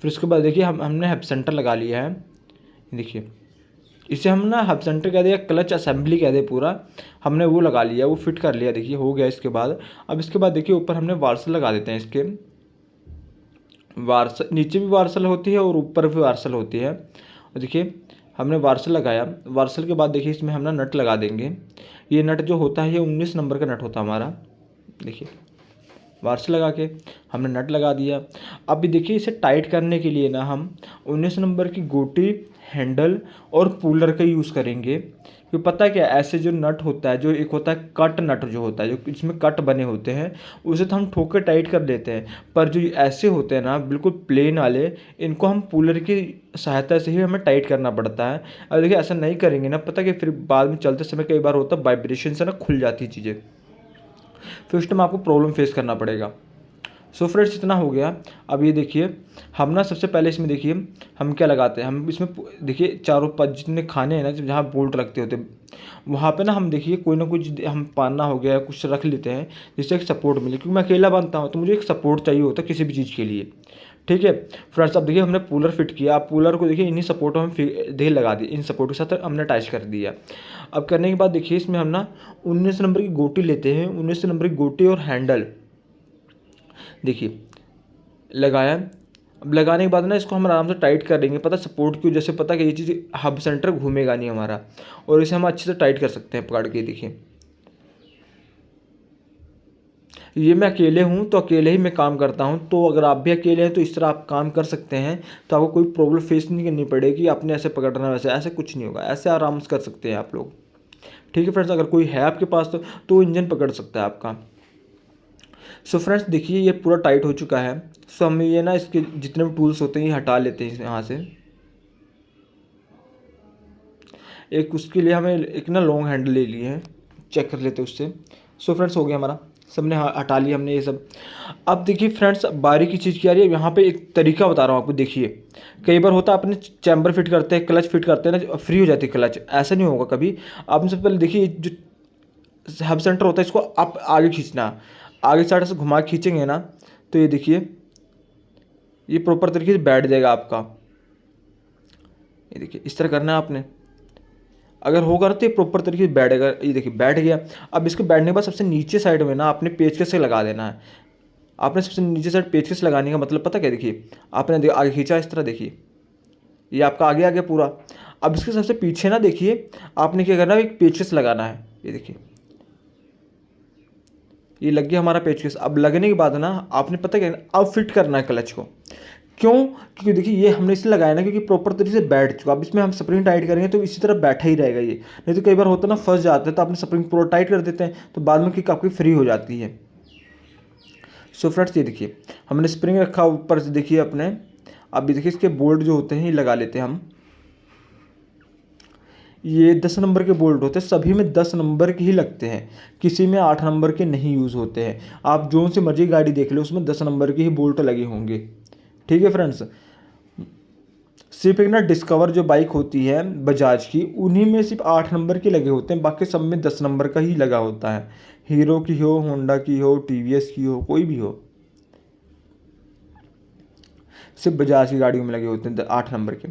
Speaker 2: फिर उसके बाद देखिए हमने हाफ सेंटर लगा लिया है, देखिए इसे हम ना हाफ सेंटर कह दिया, क्लच असेंबली कह दे पूरा, हमने वो लगा लिया, वो फिट कर लिया, देखिए हो गया। इसके बाद अब इसके बाद देखिए ऊपर हमने वार्सल लगा देते हैं इसके, वार्सल नीचे भी वार्सल होती है और ऊपर भी वार्सल होती है। और देखिए हमने वार्सल लगाया, वार्सल के बाद देखिए इसमें हम ना नट लगा देंगे। ये नट जो होता है ये 19 नंबर का नट होता है हमारा, देखिए वार्सल लगा के हमने नट लगा दिया। अब भी देखिए इसे टाइट करने के लिए ना हम 19 नंबर की गोटी, हैंडल और पुलर का यूज़ करेंगे। क्योंकि पता है क्या, ऐसे जो नट होता है, जो एक होता है कट नट जो होता है, जो इसमें कट बने होते हैं, उसे तो हम ठोक के टाइट कर लेते हैं। पर जो ऐसे होते हैं ना बिल्कुल प्लेन वाले, इनको हम पुलर की सहायता से ही हमें टाइट करना पड़ता है। अब देखिए ऐसा नहीं करेंगे ना, पता कि फिर बाद में चलते समय कई बार होता है वाइब्रेशन से ना खुल जाती चीज़ें, फिर उस टाइम आपको प्रॉब्लम फेस करना पड़ेगा। सो फ्रेंड्स इतना हो गया। अब ये देखिए हम ना सबसे पहले इसमें देखिए हम क्या लगाते हैं, हम इसमें देखिए चारों पाँच जितने खाने हैं ना जहाँ बोल्ट लगते होते हैं वहाँ पे ना हम देखिए कोई ना कुछ हम पाना हो गया कुछ रख लेते हैं जिससे एक सपोर्ट मिले, क्योंकि मैं अकेला बनता हूँ तो मुझे एक सपोर्ट चाहिए होता है किसी भी चीज़ के लिए। ठीक है फ्रेंड्स, अब देखिए हमने कूलर फिट किया। अब कूलर को देखिए इन्हीं सपोर्टों में ढेर लगा दी, इन सपोर्ट के साथ हमने अटैच कर दिया। अब करने के बाद देखिए इसमें हम ना 19 नंबर की गोटी लेते हैं, 19 नंबर की गोटी और हैंडल देखिए लगाया। अब लगाने के बाद ना इसको हम आराम से टाइट कर देंगे, पता सपोर्ट की वजह से, पता कि ये चीज़ हब सेंटर घूमेगा नहीं हमारा, और इसे हम अच्छे से टाइट कर सकते हैं पकड़ के। देखिए ये मैं अकेले हूँ तो अकेले ही मैं काम करता हूँ, तो अगर आप भी अकेले हैं तो इस तरह आप काम कर सकते हैं, तो आपको कोई प्रॉब्लम फेस नहीं करनी पड़ेगी। आपने ऐसे पकड़ना वैसे ऐसे कुछ नहीं होगा, ऐसे आराम से कर सकते हैं आप लोग। ठीक है फ्रेंड्स, अगर कोई है आपके पास तो इंजन पकड़ सकता है आपका। सो फ्रेंड्स देखिए ये पूरा टाइट हो चुका है। सो हम ये ना इसके जितने भी टूल्स होते हैं ये हटा लेते हैं यहाँ से। एक उसके लिए हमें एक ना लॉन्ग हैंडल ले लिए हैं, चेक कर लेते हैं उससे। सो फ्रेंड्स हो गया हमारा, सबने हटा लिया हमने ये सब। अब देखिए फ्रेंड्स बारी की चीज़ क्या रही है, यहाँ पे एक तरीका बता रहा हूँ आपको। देखिए कई बार होता है अपने चैम्बर फिट करते हैं, क्लच फिट करते हैं ना, फ्री हो जाती है क्लच, ऐसा नहीं होगा कभी। आपने सबसे पहले देखिए जो हब सेंटर होता है इसको आप आगे खींचना, आगे साइड से घुमा के खींचेंगे ना तो ये देखिए ये प्रॉपर तरीके से बैठ जाएगा आपका। ये देखिए इस तरह करना है आपने, अगर होगा तो ये प्रॉपर तरीके से बैठेगा। ये देखिए बैठ गया। अब इसके बैठने के बाद सबसे नीचे साइड में ना आपने पेचकस से लगा देना है। आपने सबसे नीचे साइड पेचकस लगाने का मतलब पता क्या, देखिए आपने आगे खींचा इस तरह, देखिए ये आपका आगे आ गया पूरा। अब इसके सबसे पीछे ना देखिए आपने क्या करना है, एक पेचकस लगाना है। ये देखिए ये लग गया हमारा पेचकस। अब लगने के बाद ना आपने पता क्या अब फिट करना है क्लच को। क्यों, क्योंकि देखिए ये हमने इसलिए लगाया ना क्योंकि प्रॉपर तरीके से बैठ चुका। अब इसमें हम स्प्रिंग टाइट करेंगे तो इसी तरह बैठा ही रहेगा ये, नहीं तो कई बार होता है ना फंस जाते हैं, तो आपने स्प्रिंग पूरा टाइट कर देते हैं तो बाद में किक आपकी फ्री हो जाती है। सो फ्रेंड्स ये देखिए हमने स्प्रिंग रखा ऊपर से, देखिए अपने। अब देखिए इसके बोल्ट जो होते हैं ये लगा लेते हैं हम। ये 10 नंबर के बोल्ट होते हैं, सभी में 10 नंबर के ही लगते हैं, किसी में 8 नंबर के नहीं यूज़ होते हैं। आप जो से मर्जी गाड़ी देख लो उसमें 10 नंबर के ही बोल्ट लगे होंगे। ठीक है फ्रेंड्स, सिर्फ एक ना डिस्कवर जो बाइक होती है बजाज की, उन्हीं में सिर्फ 8 नंबर के लगे होते हैं, बाकी सब में 10 नंबर का ही लगा होता है। हीरो की हो, होंडा की हो, टीवीएस की हो, कोई भी हो, सिर्फ बजाज की गाड़ियों में लगे होते हैं 8 नंबर के,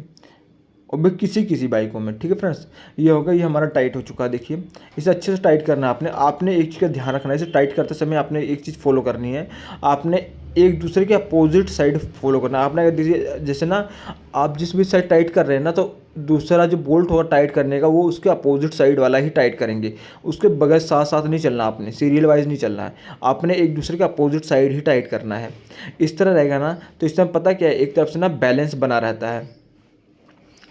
Speaker 2: और भी किसी किसी बाइकों में। ठीक है फ्रेंड्स, ये होगा, ये हमारा टाइट हो चुका है। देखिए इसे अच्छे से टाइट करना है आपने। आपने एक चीज़ का ध्यान रखना है, इसे टाइट करते समय आपने एक चीज़ फॉलो करनी है, आपने एक दूसरे के अपोजिट साइड फॉलो करना है। आपने अगर देखिए जैसे ना आप जिस भी साइड टाइट कर रहे हैं ना, तो दूसरा जो बोल्ट होगा टाइट करने का वो उसके अपोजिट साइड वाला ही टाइट करेंगे, उसके बगैर साथ साथ नहीं चलना, आपने सीरियल वाइज नहीं चलना है, आपने एक दूसरे के अपोजिट साइड ही टाइट करना है। इस तरह रहेगा ना तो इस टाइम पता क्या है, एक तरफ से ना बैलेंस बना रहता है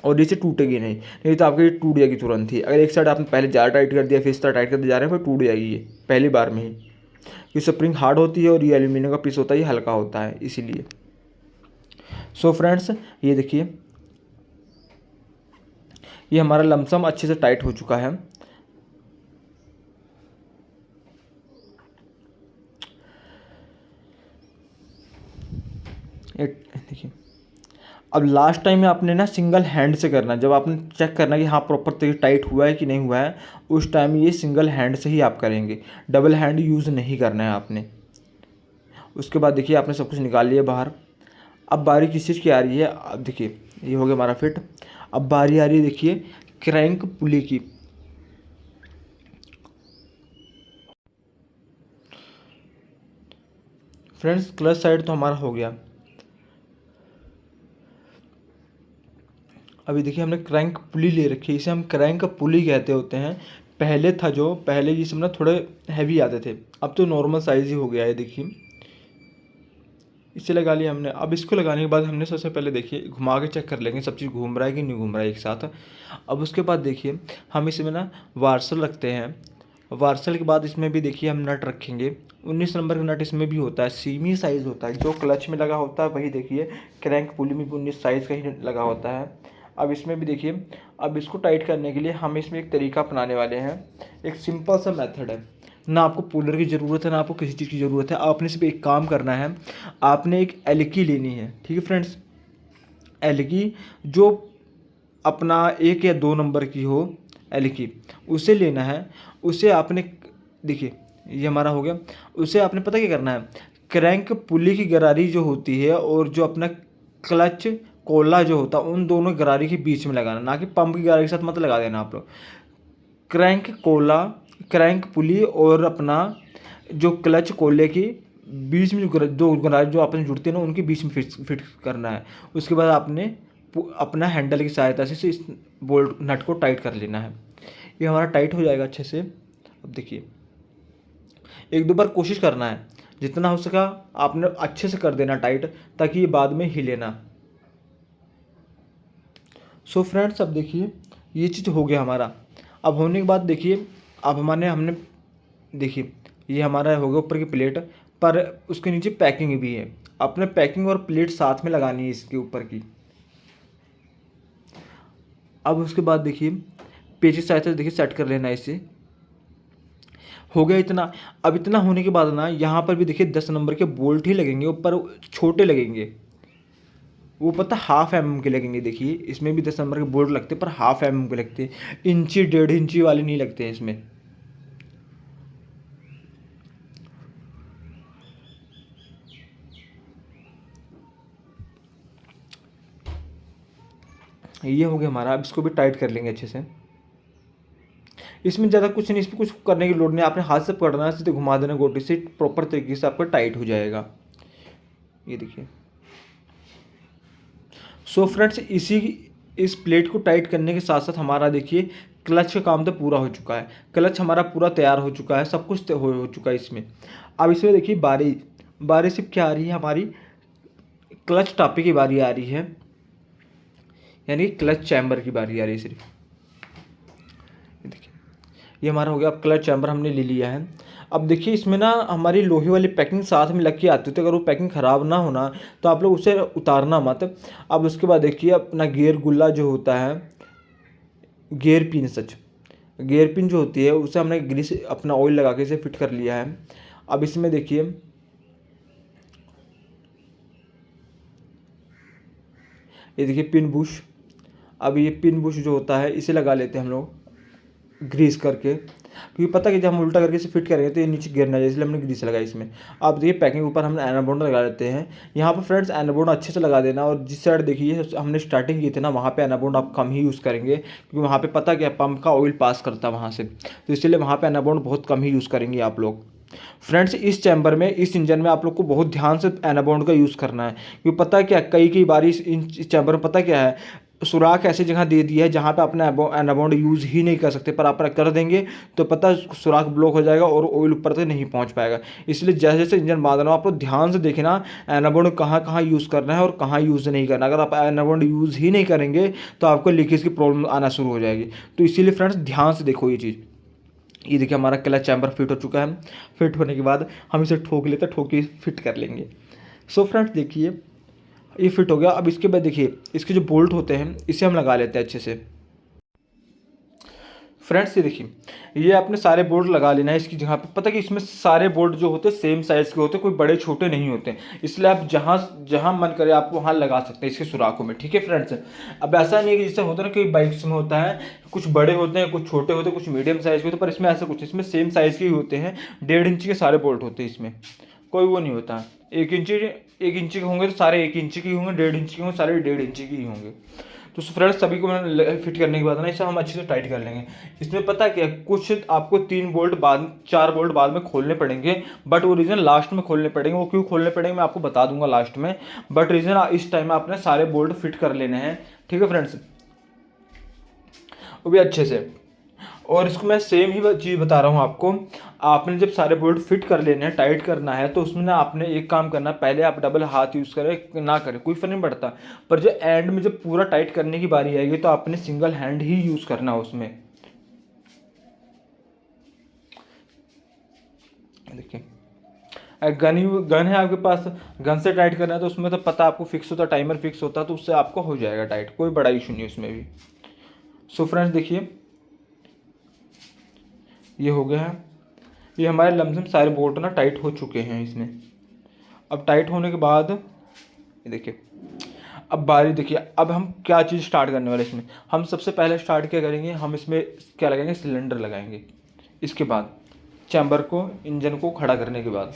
Speaker 2: और नीचे टूटेगी नहीं, नहीं तो आपकी ये टूट जाएगी तुरंत ही। अगर एक साइड आपने पहले ज़्यादा टाइट कर दिया फिर इस तरह टाइट करते जा रहे हैं फिर टूट जाएगी ये पहली बार में ही। ये स्प्रिंग हार्ड होती है और ये एल्यूमिनियम का पीस होता है, ये हल्का होता है इसीलिए। सो फ्रेंड्स ये देखिए ये हमारा लमसम अच्छे से टाइट हो चुका है। देखिए अब लास्ट टाइम में आपने ना सिंगल हैंड से करना है, जब आपने चेक करना कि हाँ प्रॉपर तरीके टाइट हुआ है कि नहीं हुआ है, उस टाइम ये सिंगल हैंड से ही आप करेंगे, डबल हैंड यूज़ नहीं करना है आपने। उसके बाद देखिए आपने सब कुछ निकाल लिया बाहर। अब बारी किस चीज़ की आ रही है, अब देखिए ये हो गया हमारा फिट। अब बारी आ रही है देखिए क्रैंक पुली की। फ्रेंड्स क्लच साइड तो हमारा हो गया। अभी देखिए हमने क्रैंक पुली ले रखी है, इसे हम क्रैंक पुली कहते होते हैं। पहले था जो पहले ये सब ना थोड़े हैवी आते थे, अब तो नॉर्मल साइज़ ही हो गया है। देखिए इसे लगा लिया हमने। अब इसको लगाने के बाद हमने सबसे पहले देखिए घुमा के चेक कर लेंगे सब चीज़ घूम रहा है कि नहीं घूम रहा है एक साथ। अब उसके बाद देखिए हम इसमें ना वार्सल रखते हैं, वार्सल के बाद इसमें भी देखिए हम नट रखेंगे। 19 नंबर का नट इसमें भी होता है, सीमी साइज़ होता है, जो क्लच में लगा होता है वही देखिए क्रैंक पुली में भी 19 साइज़ का ही लगा होता है। अब इसमें भी देखिए, अब इसको टाइट करने के लिए हम इसमें एक तरीका अपनाने वाले हैं, एक सिंपल सा मेथड है। ना आपको पुलर की ज़रूरत है, ना आपको किसी चीज़ की ज़रूरत है। आपने सिर्फ एक काम करना है, आपने एक एलकी लेनी है, ठीक है फ्रेंड्स। एलकी जो अपना 1 या 2 नंबर की हो, एलकी उसे लेना है। उसे आपने, देखिए ये हमारा हो गया। उसे आपने पता क्या करना है, क्रैंक पुली की गरारी जो होती है और जो अपना क्लच कोला जो होता है, उन दोनों गरारी के बीच में लगाना, ना कि पंप की गरारी के साथ मत लगा देना आप लोग। क्रैंक कोला, क्रैंक पुली और अपना जो क्लच कोले की बीच में दो गरारी जो आपस में जुड़ती है ना, उनके बीच में फिट करना है। उसके बाद आपने अपना हैंडल की सहायता से इस बोल्ट नट को टाइट कर लेना है। ये हमारा टाइट हो जाएगा अच्छे से। अब देखिए, 1-2 बार कोशिश करना है, जितना हो सका आपने अच्छे से कर देना टाइट, ताकि ये बाद में हिले ना। सो फ्रेंड्स, अब देखिए ये चीज़ हो गया हमारा। अब होने के बाद देखिए, अब हमने देखिए ये हमारा हो गया ऊपर की प्लेट, पर उसके नीचे पैकिंग भी है। अपने पैकिंग और प्लेट साथ में लगानी है इसके ऊपर की। अब उसके बाद देखिए पेचिस सहायता से देखिए सेट कर लेना है इसे। हो गया इतना। अब इतना होने के बाद ना, यहाँ पर भी देखिए 10 नंबर के बोल्ट ही लगेंगे, ऊपर छोटे लगेंगे, वो पता 1/2 mm के लगेंगे। देखिए इसमें भी 10 नंबर के बोल्ट लगते हैं, पर 1/2 mm के लगते हैं, इंची 1.5 इंची वाले नहीं लगते हैं इसमें। ये हो गया हमारा। अब इसको भी टाइट कर लेंगे अच्छे से। इसमें ज़्यादा कुछ नहीं, इसमें कुछ करने की लोड नहीं, आपने हाथ से पकड़ना है, सीधे घुमा देना गोटी से, प्रॉपर तरीके से आपका टाइट हो जाएगा। ये देखिए। सो फ्रेंड्स, इस प्लेट को टाइट करने के साथ साथ हमारा देखिए क्लच का काम तो पूरा हो चुका है। क्लच हमारा पूरा तैयार हो चुका है, सब कुछ हो चुका है इसमें। अब इसमें देखिए बारी सिर्फ क्या आ रही है हमारी, क्लच टापी की बारी आ रही है, यानी क्लच चैम्बर की बारी आ रही है सिर्फ। ये देखिए, ये हमारा हो गया। अब क्लच चैम्बर हमने ले लिया है। अब देखिए इसमें ना हमारी लोहे वाली पैकिंग साथ में लग के आती है, तो अगर वो पैकिंग ख़राब ना होना तो आप लोग उसे उतारना मत। अब उसके बाद देखिए अपना गियर गुल्ला जो होता है, गियर पिन जो होती है, उसे हमने ग्रीस अपना ऑयल लगा के इसे फिट कर लिया है। अब इसमें देखिए ये देखिए पिन बुश। अब ये पिन बुश जो होता है इसे लगा लेते हैं हम लोग ग्रीस करके, क्योंकि पता है कि जब हम उल्टा करके इसे फिट करेंगे तो ये नीचे गिर ना जाए, इसलिए हमने ग्रीस लगाई इसमें। अब देखिए पैकिंग ऊपर हमने एनाबोंड लगा लेते हैं। यहाँ पर फ्रेंड्स एनाबोंड अच्छे से लगा देना, और जिस साइड देखिए हमने स्टार्टिंग की थी ना, वहाँ पे एनाबोंड आप कम ही यूज़ करेंगे, क्योंकि वहाँ पे पता क्या पंप का ऑयल पास करता है वहाँ से, तो इसलिए वहाँ पे एनाबोंड बहुत कम ही यूज़ करेंगे आप लोग। फ्रेंड्स इस चैम्बर में, इस इंजन में आप लोग को बहुत ध्यान से एनाबोंड का यूज़ करना है, क्योंकि पता है क्या, कई बार इस चैम्बर में पता क्या है, सुराख ऐसी जगह दे दी है जहाँ पे अपना एनाबोंड यूज़ ही नहीं कर सकते, पर आप कर देंगे तो पता सुराख ब्लॉक हो जाएगा और ऑयल ऊपर तक नहीं पहुँच पाएगा। इसलिए जैसे जैसे इंजन बांधना हो आप लोग ध्यान से देखना एनाबोंड कहाँ कहाँ यूज़ करना है और कहाँ यूज़ नहीं करना। अगर आप एनाबोंड यूज़ ही नहीं करेंगे तो आपको लीकेज की प्रॉब्लम आना शुरू हो जाएगी। तो इसीलिए फ्रेंड्स ध्यान से देखो ये चीज़। ये देखिए हमारा क्लच चैम्बर फिट हो चुका है। फिट होने के बाद हम इसे ठोक लेते हैं, ठोक के फिट कर लेंगे। सो फ्रेंड्स देखिए ये फिट हो गया। अब इसके बाद देखिए इसके जो बोल्ट होते हैं इसे हम लगा लेते हैं अच्छे से। फ्रेंड्स ये देखिए ये आपने सारे बोल्ट लगा लेना है इसकी जगह पे। पता कि इसमें सारे बोल्ट जो होते हैं सेम साइज़ के होते हैं, कोई बड़े छोटे नहीं होते, इसलिए आप जहाँ जहाँ मन करे आप वहाँ लगा सकते हैं इसके सुराखों में, ठीक है फ्रेंड्स। अब ऐसा नहीं है कि जैसे होता है ना कि बाइक्स में होता है कुछ बड़े होते हैं, कुछ छोटे होते हैं, कुछ मीडियम साइज़ के होते हैं, पर इसमें ऐसा कुछ, इसमें सेम साइज़ के ही होते हैं। 1.5 इंची के सारे बोल्ट होते हैं इसमें, कोई वो नहीं होता। 1 इंची के होंगे तो सारे 1 इंची के होंगे, 1.5 इंची के होंगे सारे 1.5 इंची के ही होंगे। तो फ्रेंड्स सभी को मैंने फिट करने के बाद ना इसे हम अच्छे से टाइट कर लेंगे। इसमें पता क्या, कुछ आपको 4 बोल्ट बाद में खोलने पड़ेंगे, बट वो रीज़न लास्ट में खोलने पड़ेंगे। वो क्यों खोलने पड़ेंगे मैं आपको बता दूंगा लास्ट में, बट रीज़न इस टाइम आपने सारे बोल्ट फिट कर लेने हैं, ठीक है फ्रेंड्स, वो भी अच्छे से। और इसको मैं सेम ही चीज़ बता रहा हूँ आपको। आपने जब सारे बोल्ट फिट कर लेने हैं, टाइट करना है, तो उसमें ना आपने एक काम करना, पहले आप डबल हाथ यूज़ करें ना करें कोई फर्क नहीं पड़ता, पर जो एंड में जब पूरा टाइट करने की बारी आएगी तो आपने सिंगल हैंड ही यूज़ करना है उसमें। देखिए गन है आपके पास, गन से टाइट करना है तो उसमें तो पता आपको फिक्स होता, टाइमर फिक्स होता, तो उससे आपको हो जाएगा टाइट, कोई बड़ा इशू नहीं उसमें भी। सो फ्रेंड्स देखिए ये हो गया है। ये हमारे लमसम सारे बोल्ट ना टाइट हो चुके हैं इसमें। अब टाइट होने के बाद ये देखिए, अब बारी देखिए, अब हम क्या चीज़ स्टार्ट करने वाले इसमें। हम सबसे पहले स्टार्ट क्या करेंगे, हम इसमें क्या लगाएंगे, सिलेंडर लगाएंगे। इसके बाद चैम्बर को, इंजन को खड़ा करने के बाद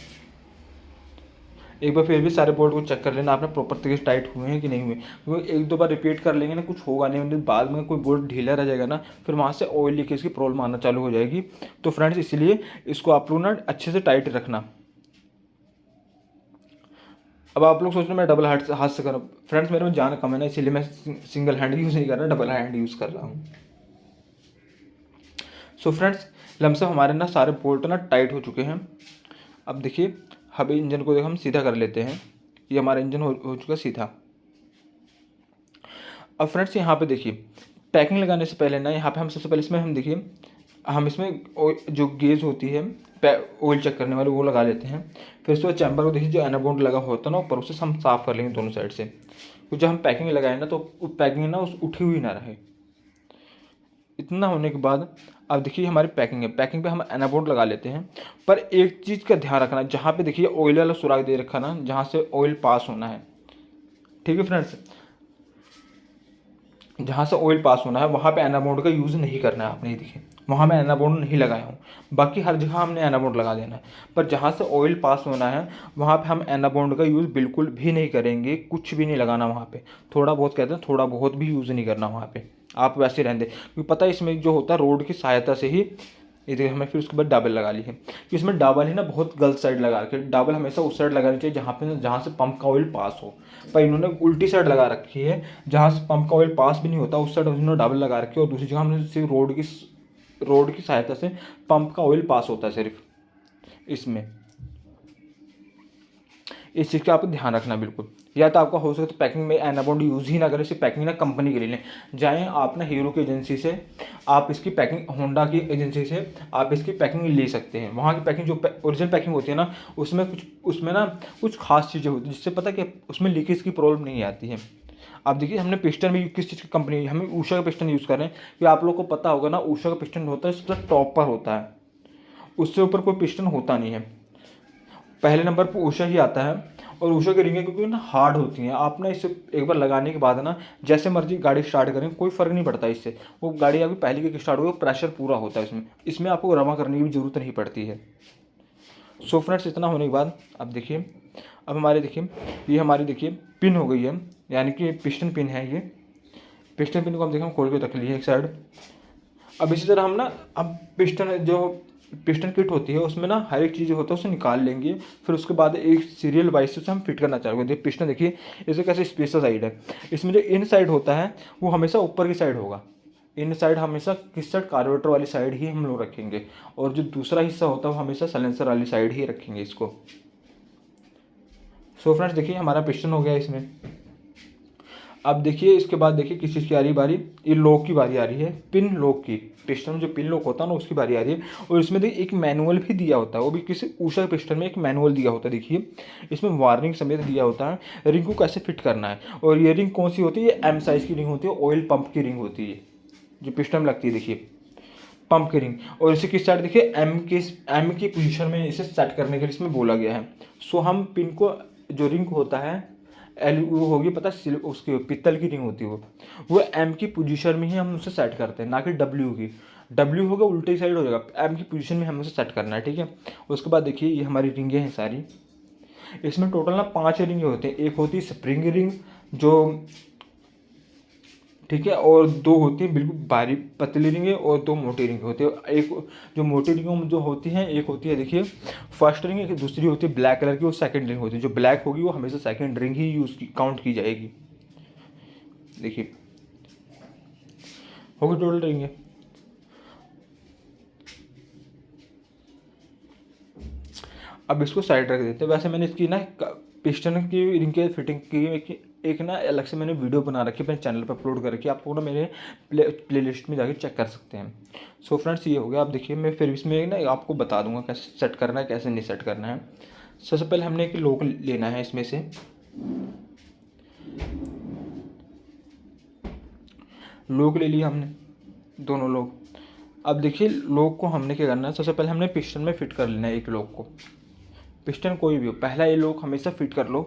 Speaker 2: एक बार फिर भी सारे बोल्ट को चेक कर लेना आपने प्रॉपर तरीके से टाइट हुए हैं कि नहीं हुए, क्योंकि एक दो बार रिपीट कर लेंगे ना कुछ होगा नहीं, मतलब बाद में कोई बोल्ट ढीला रह जाएगा ना, फिर वहाँ से ऑयल लीकेज की प्रॉब्लम आना चालू हो जाएगी। तो फ्रेंड्स इसलिए इसको आप लोग ना अच्छे से टाइट रखना। अब आप लोग सोच रहे मैं डबल हाथ से करूँ, फ्रेंड्स मेरे में जान कम है ना, इसीलिए मैं सिंगल हैंड यूज़ नहीं कर रहा, डबल हैंड यूज़ कर रहा हूँ। सो फ्रेंड्स लमसम हमारे ना सारे बोल्ट ना टाइट हो चुके हैं। अब देखिए, अब इंजन को हम सीधा कर लेते हैं। ये हमारा इंजन हो चुका सीधा। अब फ्रेंड्स यहाँ पे देखिए, पैकिंग लगाने से पहले ना यहाँ पे हम सबसे पहले इसमें हम देखिए, हम इसमें जो गेज होती है ऑयल चेक करने वाली वो लगा लेते हैं। फिर उसके बाद चैम्बर को देखिए, जो एनाबोंड लगा होता है ना ऊपर, उसे हम साफ़ कर लेंगे दोनों साइड से, क्योंकि जब हम पैकिंग लगाए ना तो पैकिंग ना उस उठी हुई ना रहे। इतना होने के बाद अब देखिए हमारी पैकिंग है, पैकिंग पे हम एनाबोंड लगा लेते हैं। पर एक चीज़ का ध्यान रखना, जहाँ पे देखिए ऑयल वाला सुराग दे रखा ना, जहाँ से ऑयल पास होना है, ठीक है फ्रेंड्स, जहाँ से ऑयल पास होना है वहाँ पे एनाबोंड का यूज़ नहीं करना है आपने। देखिए वहाँ मैं एनाबोंड नहीं लगाया हूँ, बाकी हर जगह हमने एनाबोंड लगा देना है, पर जहाँ से ऑयल पास होना है वहाँ पे हम एनाबोंड का यूज़ बिल्कुल भी नहीं करेंगे, कुछ भी नहीं लगाना वहाँ पे। थोड़ा बहुत कहते हैं, थोड़ा बहुत भी यूज़ नहीं करना वहाँ पे, आप वैसे रहने दें, क्योंकि पता है इसमें जो होता है रोड की सहायता से ही ये देखिए हमें फिर उसके बाद डाबल लगा ली है, कि इसमें डाबल ही ना बहुत गलत साइड लगा रखी है। डाबल हमेशा उस साइड लगानी चाहिए जहाँ से पंप का ऑयल पास हो, पर इन्होंने उल्टी साइड लगा रखी है, जहाँ से पंप का ऑयल पास भी नहीं होता उस साइड उन्होंने डाबल लगा रखी है, और दूसरी जगह हमने सिर्फ रोड की सहायता से पंप का ऑयल पास होता है सिर्फ इसमें। इस चीज़ का आपको ध्यान रखना बिल्कुल। या तो आपका हो सके तो पैकिंग में एनाबोंड यूज़ ही ना करें, सिर्फ पैकिंग ना कंपनी के लिए लें। जाएँ आप ना हीरो की एजेंसी से, आप इसकी पैकिंग, होंडा की एजेंसी से आप इसकी पैकिंग ले सकते हैं। वहाँ की पैकिंग जो ओरिजिनल पैकिंग होती है ना, उसमें ना कुछ खास चीज़ें होती हैं, जिससे पता कि उसमें लीकेज की प्रॉब्लम नहीं आती है। आप देखिए हमने पिस्टन भी किस चीज़ की कंपनी, हमें ऊषा का पिस्टन यूज़ कर रहे हैं, कि आप लोग को पता होगा ना, ऊषा का पिस्टन होता है सबसे टॉप पर होता है, उससे ऊपर कोई पिस्टन होता नहीं है। पहले नंबर पर ऊषा ही आता है, और ऊषा की रिंगें क्योंकि ना हार्ड होती हैं, आप ना इसे एक बार लगाने के बाद ना जैसे मर्जी गाड़ी स्टार्ट करें कोई फ़र्क नहीं पड़ता इससे, वो गाड़ी आपकी पहले की स्टार्ट हो, प्रेशर पूरा होता है इसमें आपको रवा करने की भी ज़रूरत नहीं पड़ती है। सो फ्रेंड्स इतना होने के बाद अब देखिए, अब हमारे देखिए ये हमारी देखिए पिन हो गई है, यानी कि पिस्टन पिन है ये। पिस्टन पिन को हम देखिए हम खोल के रख लिए एक साइड। अब इसी तरह हम ना, अब पिस्टन किट होती है उसमें ना हर एक चीज़ होता है उसे निकाल लेंगे, फिर उसके बाद एक सीरियल वाइज से हम फिट करना चाहेंगे। देखिए पिस्टन देखिए इसे कैसे स्पेशल साइड है, इसमें जो इन साइड होता है वो हमेशा ऊपर की साइड होगा, इन साइड हमेशा किस साइड, कार्बोरेटर वाली साइड ही हम लोग रखेंगे, और जो दूसरा हिस्सा होता है वो हमेशा साइलेंसर वाली साइड ही रखेंगे इसको। सो फ्रेंड्स देखिए हमारा पिस्टन हो गया इसमें। अब देखिए इसके बाद देखिए किस चीज़ की आ रही बारी, ये लॉक की बारी आ रही है, पिन लॉक की। पिस्टन में जो पिन लॉक होता है ना उसकी बारी आ रही है, और इसमें देखिए एक मैनुअल भी दिया होता है, वो भी किसी ऊषा के पिस्टन में एक मैनुअल दिया होता है। देखिए इसमें वार्निंग समेत दिया होता है रिंग को कैसे फिट करना है, और ये रिंग कौन सी होती है, ये एम साइज़ की रिंग होती है, ऑयल पंप की रिंग होती है जो पिस्टन में लगती है, देखिए पंप की रिंग। और इसे किस साइड देखिए एम की पोजीशन में इसे सेट करने के लिए इसमें बोला गया है। सो हम पिन को, जो रिंग होता है वो होगी पता, उसकी पित्तल की रिंग होती है, वो एम की पोजीशन में ही हम उसे सेट करते हैं, ना कि डब्ल्यू की। डब्ल्यू होगा उल्टी साइड हो जाएगा, एम की पोजीशन में हमें उसे सेट करना है, ठीक है। उसके बाद देखिए ये हमारी रिंगें हैं सारी, इसमें टोटल ना 5 रिंगें होते हैं। एक होती है स्प्रिंग रिंग जो, ठीक है, और 2 होती हैं बिल्कुल बारीक पतली रिंगें, और 2 मोटी रिंगें होती है। एक जो मोटी रिंगें जो होती हैं, एक होती है देखिए फर्स्ट रिंग, एक दूसरी होती है ब्लैक कलर की, वो सेकंड रिंग होती है। जो ब्लैक होगी वो हमेशा सेकंड रिंग ही काउंट की जाएगी। देखिए होगी टोटल रिंगें। अब इसको साइड रख देते हैं। वैसे मैंने इसकी ना पिस्टन की रिंग के फिटिंग की एक ना अलग से मैंने वीडियो बना रखी है, अपने चैनल पर अपलोड कर रखी है, आपको ना मेरे प्ले लिस्ट में जाकर चेक कर सकते हैं। सो फ्रेंड्स ये हो गया। आप देखिए मैं फिर इसमें ना आपको बता दूंगा कैसे सेट करना है, कैसे नहीं सेट करना है। सबसे पहले हमने एक लॉक लेना है, इसमें से लॉक ले लिया हमने, दोनों लॉक। अब देखिए लॉक को हमने क्या करना है, सबसे पहले हमने पिस्टन में फिट कर लेना है एक लॉक को। पिस्टन कोई भी हो, पहला ये लॉक हमेशा फिट कर लो।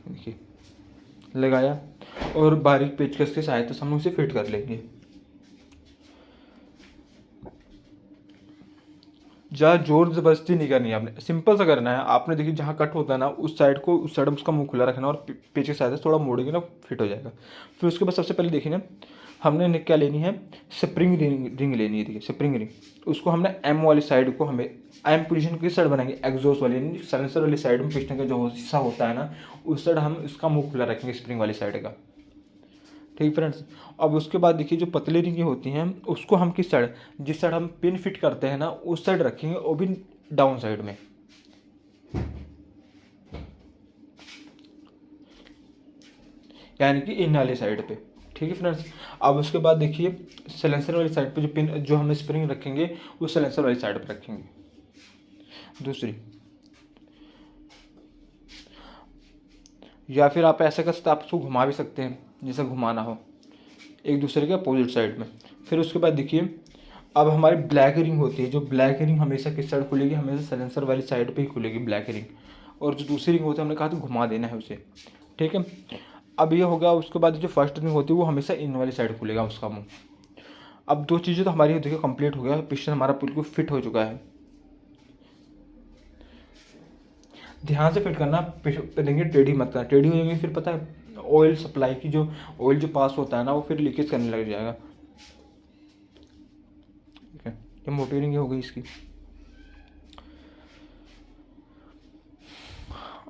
Speaker 2: देखिए लगाया और बारीक पेचकस की सहायता से हम उसे फिट कर लेंगे। ज़्यादा जोर ज़बरदस्ती नहीं करनी है, आपने सिंपल सा करना है। आपने देखिए जहाँ कट होता है ना उस साइड को, उस साइड उसका मुंह खुला रखना और पेच की सहायता से थोड़ा मोड़ेंगे ना फिट हो जाएगा। फिर उसके बाद सबसे पहले देखिए ना हमने क्या लेनी है, स्प्रिंग रिंग लेनी है। देखिए स्प्रिंग रिंग, उसको हमने एम वाली साइड को हमें एम पोजीशन की साइड बनाएंगे, एग्जॉस्ट वाली यानी साइलेंसर वाली साइड में पिस्टन का जो हिस्सा होता है ना उस साइड हम उसका मुंह खुला रखेंगे स्प्रिंग वाली साइड का। ठीक फ्रेंड्स, अब उसके बाद देखिए जो पतली रिंगें होती हैं उसको हम किस साइड, जिस साइड हम पिन फिट करते हैं ना उस साइड रखेंगे, वो भी डाउन साइड में। यानी कि इन वाली साइड पे। ठीक है फ्रेंड्स, अब उसके बाद देखिए सलेंसर वाली साइड पे जो पिन जो हम स्प्रिंग रखेंगे वो सलेंसर वाली साइड पे रखेंगे दूसरी। या फिर आप ऐसा कर सकते, आप उसको घुमा भी सकते हैं जैसे घुमाना हो, एक दूसरे के अपोजिट साइड में। फिर उसके बाद देखिए अब हमारी ब्लैक रिंग होती है, जो ब्लैक रिंग हमेशा किस साइड खुलेगी, हमेशा सलेंसर वाली साइड पे ही खुलेगी ब्लैक रिंग। और जो दूसरी रिंग होती है हमने कहा तो घुमा देना है उसे। ठीक है, अब ये हो गया। उसके बाद जो फर्स्ट रिंग होती है वो हमेशा इन वाली साइड खुलेगा उसका मुंह। अब दो चीज़ें तो हमारी देखिए कंप्लीट हो गया, पिस्टन हमारा बिल्कुल फिट हो चुका है। ध्यान से फिट करना, रिंगे टेढ़ी मत करना, टेढ़ी हो जाएगी फिर पता है ऑयल सप्लाई की जो ऑयल जो पास होता है ना वो फिर लीकेज करने लग जाएगा। ठीक है, ये मोटी रिंग हो गई इसकी।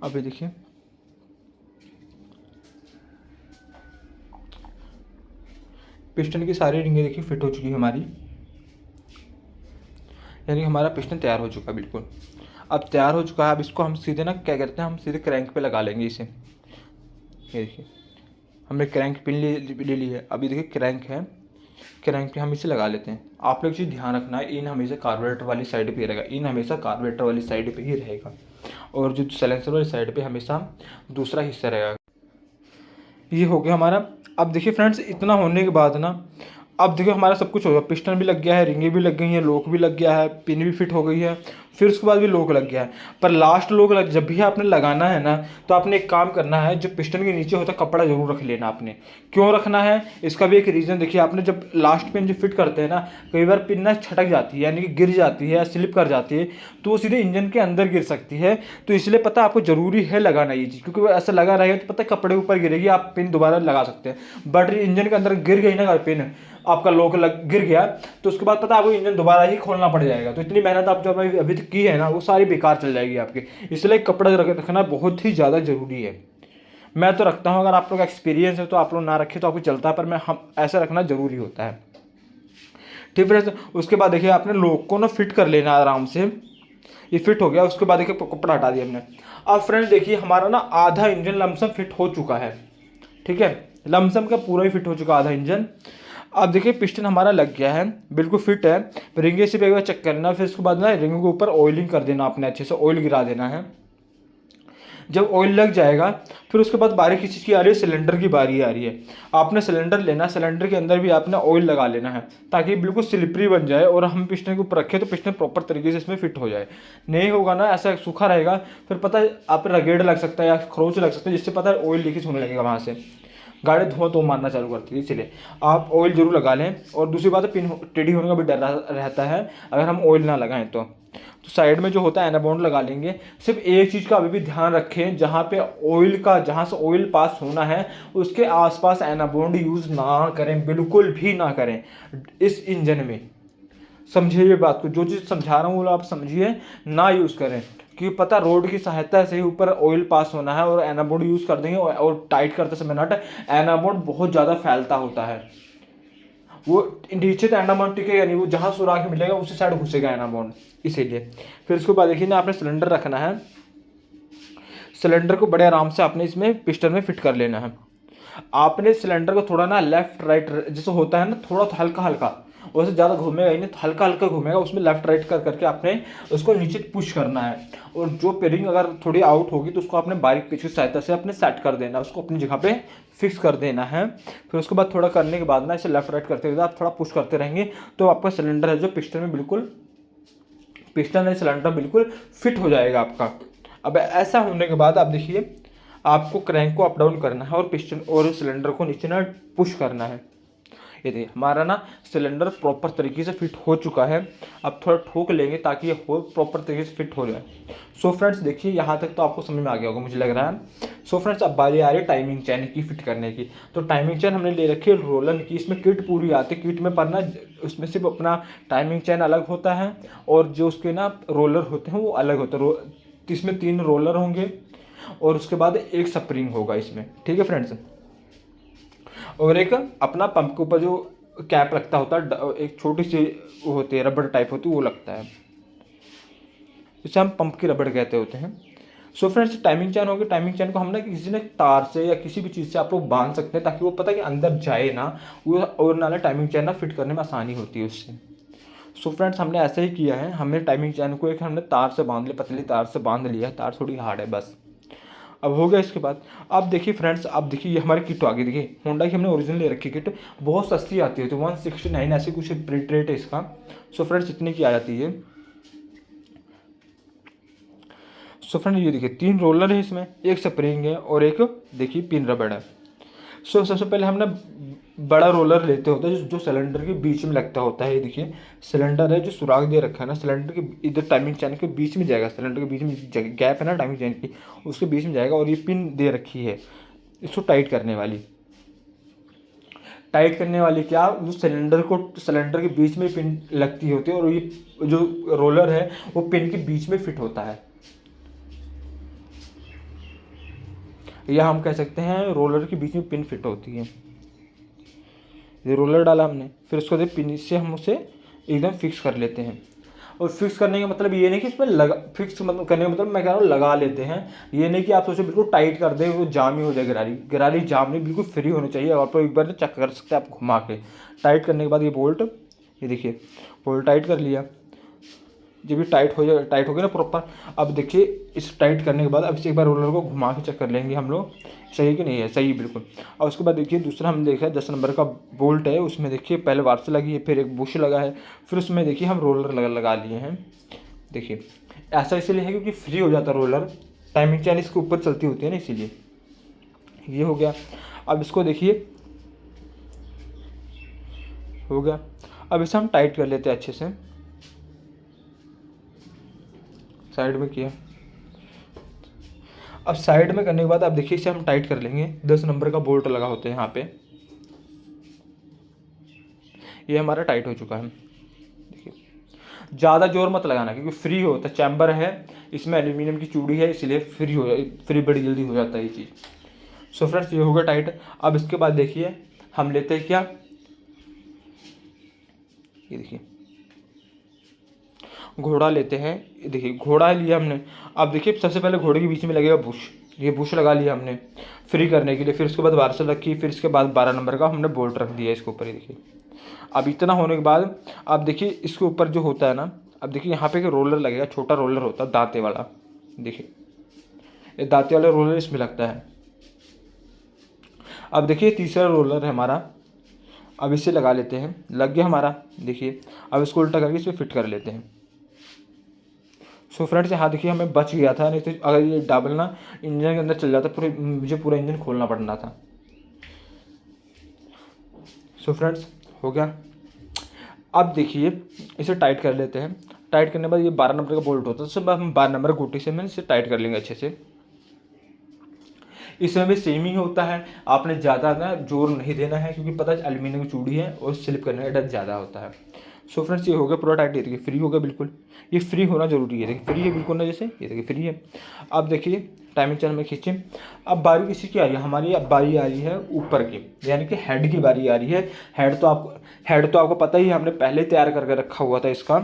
Speaker 2: अभी देखिए पिस्टन की सारी रिंगें देखिए फिट हो चुकी है हमारी, यानी हमारा पिस्टन तैयार हो चुका है बिल्कुल। अब तैयार हो चुका है, अब इसको हम सीधे ना क्या करते हैं, हम सीधे क्रैंक पे लगा लेंगे इसे। ये देखिए हमने क्रैंक पिन ले ली है। अभी देखिए क्रैंक है, क्रैंक पे हम इसे लगा लेते हैं। आप लोग चीज़ ध्यान रखना है, इन हमेशा कार्बोरेटर वाली साइड पे ही रहेगा, इन हमेशा कार्बोरेटर वाली साइड पे ही रहेगा और जो सलेंसर वाली साइड पे हमेशा दूसरा हिस्सा रहेगा। ये हो गया हमारा। अब देखिए फ्रेंड्स इतना होने के बाद ना अब देखिए हमारा सब कुछ हो गया, पिस्टन भी लग गया है, रिंगे भी लग गई हैं, लॉक भी लग गया है, पिन भी फिट हो गई है, फिर उसके बाद भी लॉक लग गया है। पर लास्ट लॉक जब भी आपने लगाना है ना तो आपने एक काम करना है, जो पिस्टन के नीचे होता है कपड़ा जरूर रख लेना आपने। क्यों रखना है इसका भी एक रीज़न देखिए, आपने जब लास्ट पिन जो फिट करते हैं ना कई बार पिन ना छटक जाती है यानी कि गिर जाती है या स्लिप कर जाती है तो वो सीधे इंजन के अंदर गिर सकती है। तो इसलिए पता आपको ज़रूरी है लगाना ये चीज़, क्योंकि वो ऐसा लगा रहेगा तो पता है कपड़े ऊपर गिरेगी, आप पिन दोबारा लगा सकते हैं। बट इंजन के अंदर गिर गई ना पिन, आपका लॉक गिर गया तो उसके बाद पता है आपको इंजन दोबारा ही खोलना पड़ जाएगा। तो इतनी मेहनत आप जो अभी तक की है ना वो सारी बेकार चल जाएगी आपकी। इसलिए कपड़ा रखना बहुत ही ज़्यादा ज़रूरी है। मैं तो रखता हूँ, अगर आप लोग एक्सपीरियंस है तो आप लोग ना रखें तो आपको चलता है, पर मैं हम ऐसा रखना ज़रूरी होता है। ठीक फ्रेंड्स, उसके बाद देखिए आपने लॉक को ना फिट कर लेना आराम से। ये फिट हो गया, उसके बाद देखिए कपड़ा हटा दिया हमने। अब फ्रेंड्स देखिए हमारा ना आधा इंजन लमसम फिट हो चुका है। ठीक है, लमसम का पूरा ही फिट हो चुका आधा इंजन। अब देखिए पिस्टन हमारा लग गया है, बिल्कुल फिट है। रिंगे से भी एक बार चेक करना, फिर उसके बाद ना रिंग के ऊपर ऑयलिंग कर देना, आपने अच्छे से ऑयल गिरा देना है। जब ऑयल लग जाएगा फिर उसके बाद बारी किस चीज़ की आ रही है, सिलेंडर की बारी आ रही है। आपने सिलेंडर लेना, सिलेंडर के अंदर भी आपने ऑयल लगा लेना है ताकि बिल्कुल स्लिपरी बन जाए और हम पिस्टन के ऊपर रखें तो पिस्टन प्रॉपर तरीके से इसमें फिट हो जाए। नहीं होगा ना ऐसा सूखा रहेगा फिर पता है आप रगेड़ लग सकता है या खरोच लग सकता है, जिससे पता है ऑयल लीकेज होने लगेगा, वहाँ से गाड़ी धुआं तो मारना चालू करती है। इसलिए आप ऑयल जरूर लगा लें। और दूसरी बात है पिन टेढ़ी होने का भी डर रहता है अगर हम ऑयल ना लगाएं तो साइड में जो होता है एनाबॉन्ड लगा लेंगे। सिर्फ एक चीज़ का अभी भी ध्यान रखें, जहाँ पे ऑयल का जहाँ से ऑयल पास होना है उसके आसपास एनाबॉन्ड यूज़ ना करें, बिल्कुल भी ना करें इस इंजन में। समझिए ये बात को, जो चीज़ समझा रहा हूँ वो आप समझिए, ना यूज़ करें। क्योंकि पता रोड की सहायता से ही ऊपर ऑयल पास होना है और एनाबॉन्ड यूज़ कर देंगे और टाइट करते समय नट एनाबॉन्ड बहुत ज़्यादा फैलता होता है, वो नीचे तो एनाबॉन्ड टिकेगा नहीं, वो जहाँ सुराख मिलेगा उसी साइड घुसेगा एनाबॉन्ड। इसीलिए फिर उसके बाद देखिए ना आपने सिलेंडर रखना है, सिलेंडर को बड़े आराम से आपने इसमें पिस्टन में फिट कर लेना है। आपने सिलेंडर को थोड़ा ना लेफ्ट राइट जैसे होता है ना थोड़ा हल्का हल्का वैसे ज़्यादा घूमेगा ही नहीं, तो हल्का हल्का घूमेगा, उसमें लेफ्ट राइट कर करके आपने उसको नीचे पुश करना है। और जो पेयरिंग अगर थोड़ी आउट होगी तो उसको आपने बारीक पेच की सहायता से अपने सेट कर देना, उसको अपनी जगह पे फिक्स कर देना है। फिर उसके बाद थोड़ा करने के बाद ना इसे लेफ्ट राइट करते हुए आप थोड़ा पुश करते रहेंगे तो आपका सिलेंडर है जो पिस्टन में बिल्कुल, पिस्टन है सिलेंडर बिल्कुल फिट हो जाएगा आपका। अब ऐसा होने के बाद आप देखिए, आपको क्रैंक को अप डाउन करना है और पिस्टन और सिलेंडर को नीचे ना पुश करना है। ये देखिए हमारा ना सिलेंडर प्रॉपर तरीके से फिट हो चुका है। अब थोड़ा ठोक लेंगे ताकि ये होल प्रॉपर तरीके से फिट हो जाए। सो फ्रेंड्स देखिए यहाँ तक तो आपको समझ में आ गया होगा मुझे लग रहा है। सो फ्रेंड्स अब बारी आ रही है टाइमिंग चैन की फिट करने की। तो टाइमिंग चैन हमने ले रखी है रोलन की, इसमें किट पूरी आती है। किट में पर ना उसमें सिर्फ अपना टाइमिंग चैन अलग होता है और जो उसके ना रोलर होते हैं वो अलग होते हैं। इसमें 3 रोलर होंगे और उसके बाद एक स्प्रिंग होगा इसमें, ठीक है फ्रेंड्स। और एक अपना पंप के ऊपर जो कैप लगता होता है, एक छोटी सी वो होती है रबड़ टाइप होती है, वो लगता है, इसे हम पंप की रबड़ कहते होते हैं। सो फ्रेंड्स टाइमिंग चैन होगी, टाइमिंग चैन को हम ना किसी ने तार से या किसी भी चीज़ से आप लोग बांध सकते हैं ताकि वो पता है कि अंदर जाए ना वो, और नाले टाइमिंग चैन ना फिट करने में आसानी होती है उससे। सो फ्रेंड्स हमने ऐसे ही किया है, हमने टाइमिंग चैन को एक हमने तार से बांध लिया, पतली तार से बांध लिया, तार थोड़ी हार्ड है बस। अब हो गया इसके बाद, अब देखिए फ्रेंड्स, अब देखिए ये हमारी किट आ गई। देखिए होंडा की हमने ओरिजिनल ले रखी किट, बहुत सस्ती आती है, तो 169 ऐसी कुछ प्रिंट रेट है इसका। सो फ्रेंड्स इतने की आ जाती है। सो फ्रेंड ये देखिए 3 रोलर है इसमें, एक स्प्रिंग है और एक देखिए पिन रबड़ है। सो सबसे पहले हम ना बड़ा रोलर लेते होते हैं जो सिलेंडर के बीच में लगता होता है। ये देखिए सिलेंडर है जो सुराख दे रखा है ना, सिलेंडर के इधर टाइमिंग चैन के बीच में जाएगा, सिलेंडर के बीच में गैप है ना टाइमिंग चैन की, उसके बीच में जाएगा। और ये पिन दे रखी है इसको टाइट करने वाली। टाइट करने वाली क्या, जो सिलेंडर के बीच में पिन लगती होती है और ये जो रोलर है वो पिन के बीच में फिट होता है, या हम कह सकते हैं रोलर के बीच में पिन फिट होती है। ये रोलर डाला हमने, फिर उसको पिन से हम उसे एकदम फिक्स कर लेते हैं। और फिक्स करने का मतलब ये नहीं कि इसमें लगा, फिक्स मतलब करने का मतलब मैं कह रहा हूँ लगा लेते हैं। ये नहीं कि आप सोचो बिल्कुल टाइट कर दें वो जाम ही हो जाए, गरारी जाम नहीं, बिल्कुल फ्री होनी चाहिए। और आप एक बार चेक कर सकते हैं आप घुमा के। टाइट करने के बाद ये बोल्ट, ये देखिए बोल्ट टाइट कर लिया। जब भी टाइट हो जाए, टाइट हो गया ना प्रॉपर, अब देखिए इस टाइट करने के बाद अब इसे एक बार रोलर को घुमा के चेक कर लेंगे हम लोग सही कि नहीं है, सही बिल्कुल। और उसके बाद देखिए दूसरा हम देखा 10 नंबर का बोल्ट है, उसमें देखिए पहले वार्स लगी है, फिर एक बुश लगा है, फिर उसमें देखिए हम रोलर लगा लिए हैं। देखिए ऐसा इसलिए है क्योंकि फ्री हो जाता है रोलर, टाइमिंग चैन इसके ऊपर चलती होती है ना, इसीलिए ये हो गया। अब इसको देखिए हो गया। अब इसे हम टाइट कर लेते हैं अच्छे से, साइड में किया। अब साइड में करने के बाद अब देखिए इसे हम टाइट कर लेंगे। 10 नंबर का बोल्ट लगा होता है यहाँ पे, ये हमारा टाइट हो चुका है। देखिए ज़्यादा जोर मत लगाना क्योंकि फ्री होता है, चैम्बर है इसमें, एल्यूमिनियम की चूड़ी है, इसलिए फ्री बड़ी जल्दी हो जाता है ये चीज़। सो फ्रेंड्स ये होगा टाइट। अब इसके बाद देखिए हम लेते हैं क्या, ये देखिए घोड़ा लेते हैं। ये देखिए घोड़ा लिया हमने। अब देखिए सबसे पहले घोड़े के बीच में लगेगा बुश, ये बुश लगा लिया हमने फ्री करने के लिए। फिर उसके बाद वार्सल रखी, फिर इसके बाद 12 नंबर का हमने बोल्ट रख दिया इसके ऊपर। ये देखिए अब इतना होने के बाद अब देखिए इसके ऊपर जो होता है ना, अब देखिए यहाँ पे एक रोलर लगेगा, छोटा रोलर होता है दांते वाला। देखिए ये दांते वाला रोलर इसमें लगता है। अब देखिए तीसरा रोलर है हमारा, अब इसे लगा लेते हैं, लग गया हमारा। देखिए अब इसको उल्टा करके इसमें फिट कर लेते हैं। सो फ्रेंड्स यहाँ देखिए हमें बच गया था, नहीं तो अगर ये डबल ना इंजन के अंदर चल जाता पूरे, मुझे पूरा इंजन खोलना पड़ना था। सो फ्रेंड्स हो गया। अब देखिए इसे टाइट कर लेते हैं। टाइट करने के बाद ये 12 नंबर का बोल्ट होता है, तो हम 12 नंबर गोटी से इसे टाइट कर लेंगे अच्छे से। इसमें भी सेम ही होता है, आपने ज़्यादा ना जोर नहीं देना है क्योंकि पता है एल्यूमिनियम की चूड़ी है और स्लिप करने का डर ज़्यादा होता है। सो फ्रेंड्स ये हो गया पूरा टाइट। ये देखिए फ्री हो गया बिल्कुल, ये फ्री होना जरूरी है। देखिए फ्री है बिल्कुल ना, जैसे ये देखिए फ्री है। अब देखिए टाइमिंग चैन में खींचे। अब बारी किसी की आ रही है, हमारी अब बारी आ रही है ऊपर की, यानी कि हेड की बारी आ रही है। हेड तो आपको पता ही, हमने पहले तैयार करके रखा हुआ था इसका,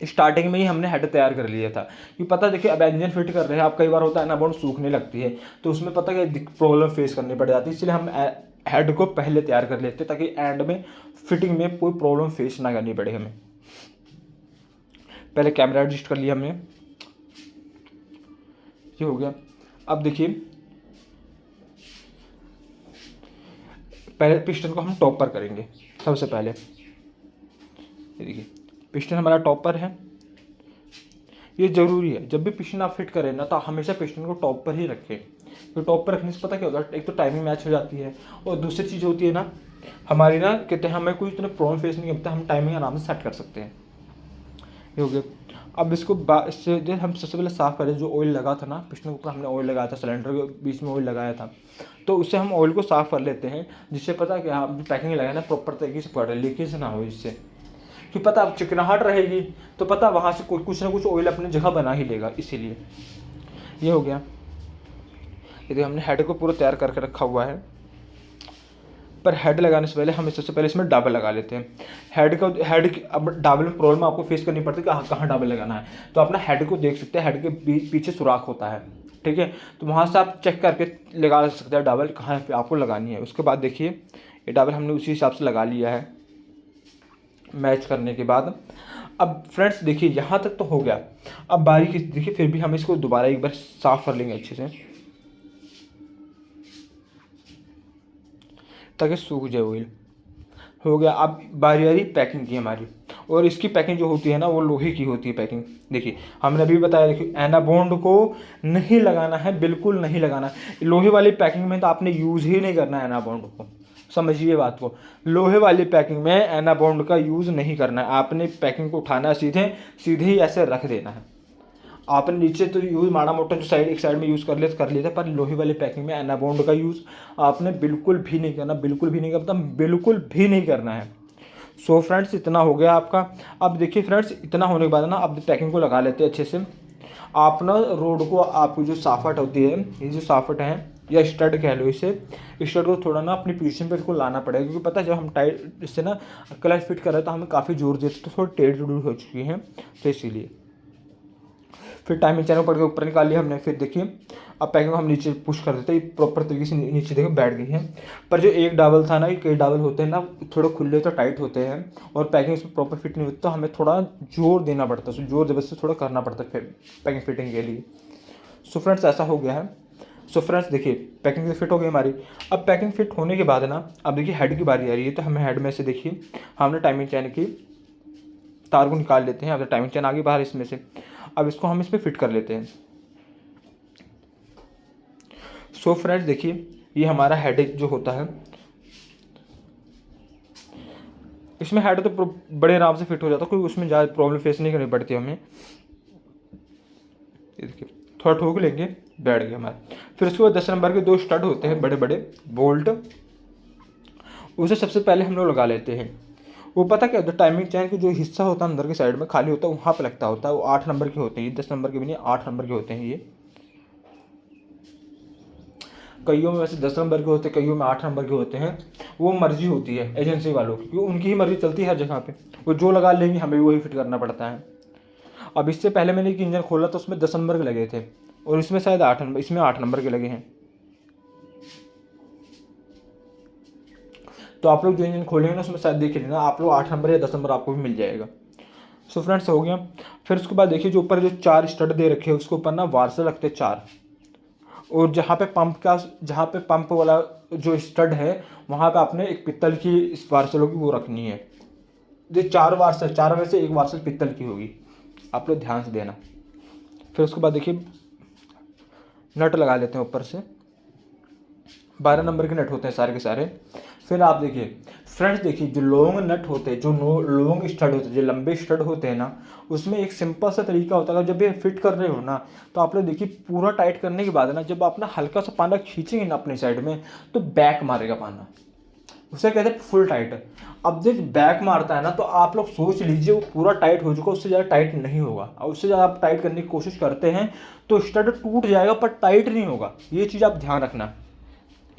Speaker 2: स्टार्टिंग में ही हमने हेड तैयार कर लिया था। कि पता देखिए अब इंजन फिट कर रहे हैं, आप कई बार होता है ना बोर्ड सूखने लगती है, तो उसमें पता क्या प्रॉब्लम फेस करनी पड़ जाती है। इसलिए हम हेड को पहले तैयार कर लेते हैं ताकि एंड में फिटिंग में कोई प्रॉब्लम फेस ना करनी पड़े हमें। पहले कैमरा एडजस्ट कर लिया हमने, ये हो गया। अब देखिए पहले पिस्टन को हम टॉप पर करेंगे सबसे पहले। ये देखिए पिस्टन हमारा टॉप पर है, ये ज़रूरी है। जब भी पिस्टन आप फिट करें ना तो हमेशा पिस्टन को टॉप पर ही रखें। तो टॉप पर रखने से पता क्या होगा, एक तो टाइमिंग मैच हो जाती है और दूसरी चीज़ होती है ना हमारी ना कहते हैं हमें कोई इतना प्रॉब्लम फेस नहीं करता, हम टाइमिंग आराम से सेट कर सकते हैं। ये हो गया। अब इसको इससे जो हम सबसे पहले साफ़ करें, जो ऑयल लगा था ना पिस्टन के ऊपर हमने ऑयल लगाया था, सिलेंडर के बीच में ऑयल लगाया था, तो उससे हम ऑयल को साफ़ कर लेते हैं जिससे पता है कि हाँ पैकिंग लगाया ना प्रॉपर तरीके से पड़े, लीकेज ना हो इससे। कि पता अब चिकनाहट रहेगी तो पता वहाँ से कुछ ना कुछ ऑयल अपनी जगह बना ही लेगा, इसीलिए। ये हो गया। यदि हमने हेड को पूरा तैयार करके रखा हुआ है, पर हेड लगाने से पहले हम सबसे पहले इसमें डाबल लगा लेते हैं। अब डाबल में प्रॉब्लम आपको फेस करनी पड़ती है कि कहाँ डाबल लगाना है। तो अपना हेड को देख सकते हैं, हेड के पीछे सुराख होता है, ठीक है, तो वहाँ से आप चेक करके लगा सकते हैं डाबल कहाँ पे आपको लगानी है। उसके बाद देखिए ये डाबल हमने उसी हिसाब से लगा लिया है मैच करने के बाद। अब फ्रेंड्स देखिए यहाँ तक तो हो गया। अब बारीकी देखिए फिर भी हम इसको दोबारा एक बार साफ़ कर लेंगे अच्छे से ताकि सूख जाए ऑयल। हो गया। अब बारी बारी पैकिंग की हमारी, और इसकी पैकिंग जो होती है ना वो लोहे की होती है पैकिंग। देखिए हमने अभी बताया, देखिए एनाबॉन्ड को नहीं लगाना है, बिल्कुल नहीं लगाना। लोहे वाली पैकिंग में तो आपने यूज़ ही नहीं करना है एनाबॉन्ड को, समझिए बात को। लोहे वाली पैकिंग में एनाबॉन्ड का यूज़ नहीं करना है, आपने पैकिंग को उठाना है, सीधे ही ऐसे रख देना है। आपने नीचे तो यूज़ माड़ा मोटा जो साइड एक साइड में यूज़ कर लेते, पर लोहे वाली पैकिंग में एनाबॉन्ड का यूज़ आपने बिल्कुल भी नहीं करना, बिल्कुल भी नहीं करना, बिल्कुल भी नहीं करना है। सो फ्रेंड्स इतना हो गया आपका। अब देखिए फ्रेंड्स इतना होने के बाद ना अब पैकिंग को लगा लेते हैं अच्छे से। आप ना रोड को, आपको जो साफट होती है, ये जो साफट है या स्टड कह लो इसे, स्टड को थोड़ा ना अपनी पोजीशन पे इसको लाना पड़ेगा, क्योंकि पता है जब हम टाइट इससे ना क्लच फिट कर रहे हैं तो हमें काफ़ी जोर देते तो थोड़ी टेढ़ी हो चुकी है, तो इसीलिए। फिर टाइमिंग चैनल पड़ के ऊपर निकाल लिया हमने। फिर देखिए अब पैकिंग को हम नीचे पुश कर देते हैं, प्रॉपर तरीके से नीचे देखो बैठ गई है। पर जो एक डाबल था ना, कई डाबल होते हैं ना थोड़े खुले तो टाइट होते हैं और पैकिंग इसमें प्रॉपर फिट नहीं होती, तो हमें थोड़ा जोर देना पड़ता है, जोर जबरदस्ती थोड़ा करना पड़ता है फिर पैकिंग फिटिंग के लिए। सो फ्रेंड्स ऐसा हो गया है। सो फ्रेंड्स देखिए पैकिंग से फिट हो गई हमारी। अब पैकिंग फिट होने के बाद ना अब देखिए हेड की बारी आ रही है, तो हमें हेड में से देखिए हमने टाइमिंग चैन की तार को निकाल लेते हैं। अब टाइमिंग चैन आ गई बाहर इसमें से, अब इसको हम इसमें फिट कर लेते हैं। सो फ्रेंड्स देखिए ये हमारा हेड जो होता है, इसमें हेड तो बड़े आराम से फिट हो जाता है, कोई उसमें ज़्यादा प्रॉब्लम फेस नहीं करनी पड़ती हमें। ये देखिए थोड़ा ठोक लेंगे, बैठ गया हमारा। फिर उसके बाद 10 नंबर के 2 स्टड होते हैं बड़े बड़े बोल्ट, उसे सबसे पहले हम लोग लगा लेते हैं। वो पता क्या होता है, टाइमिंग चैन का जो हिस्सा होता है अंदर के साइड में खाली होता है वहाँ पे लगता होता है, वो 8 नंबर के होते हैं, 10 नंबर के भी नहीं 8 नंबर के होते हैं ये। कईयों में वैसे 10 नंबर के होते हैं, कईयों में 8 नंबर के होते हैं, वो मर्जी होती है एजेंसी वालों की, क्योंकि उनकी ही मर्जी चलती है हर जगह पे, वो जो लगा लेंगे हमें भी वही फिट करना पड़ता है। अब इससे पहले मैंने एक इंजन खोला तो उसमें 10 नंबर के लगे थे और इसमें शायद 8 नंबर, इसमें 8 नंबर के लगे हैं। तो आप लोग जो इंजन खोलेंगे ना उसमें शायद देख लेना, आप लोग 8 नंबर या 10 नंबर आपको भी मिल जाएगा। सो फ्रेंड्स हो गया। फिर उसके बाद देखिए जो ऊपर जो 4 स्टड दे रखे हैं उसके ऊपर ना वार्सल रखते हैं 4, और जहाँ पे पंप वाला जो स्टड है वहाँ पे आपने एक पित्तल की इस वार्सल होगी वो रखनी है। ये 4 वार्सल, 4 में से 1 वार्सल पित्तल की होगी, आप लोग ध्यान से देना। फिर उसके बाद देखिए नट लगा लेते हैं ऊपर से, 12 नंबर के नट होते हैं सारे के सारे। फिर आप देखिए फ्रेंड्स, देखिए जो लॉन्ग नट होते हैं, जो लॉन्ग स्टड होते हैं, जो लंबे स्टड होते हैं ना, उसमें एक सिंपल सा तरीका होता है। जब ये फिट कर रहे हो ना तो आप लोग देखिए पूरा टाइट करने के बाद ना जब आप ना हल्का सा पाना खींचेंगे ना अपने साइड में तो बैक मारेगा पाना, उसे कहते हैं फुल टाइट। अब जब बैक मारता है ना तो आप लोग सोच लीजिए वो पूरा टाइट हो चुका, उससे ज़्यादा टाइट नहीं होगा। और उससे ज़्यादा आप टाइट करने की कोशिश करते हैं तो स्टड टूट जाएगा पर टाइट नहीं होगा, ये चीज़ आप ध्यान रखना।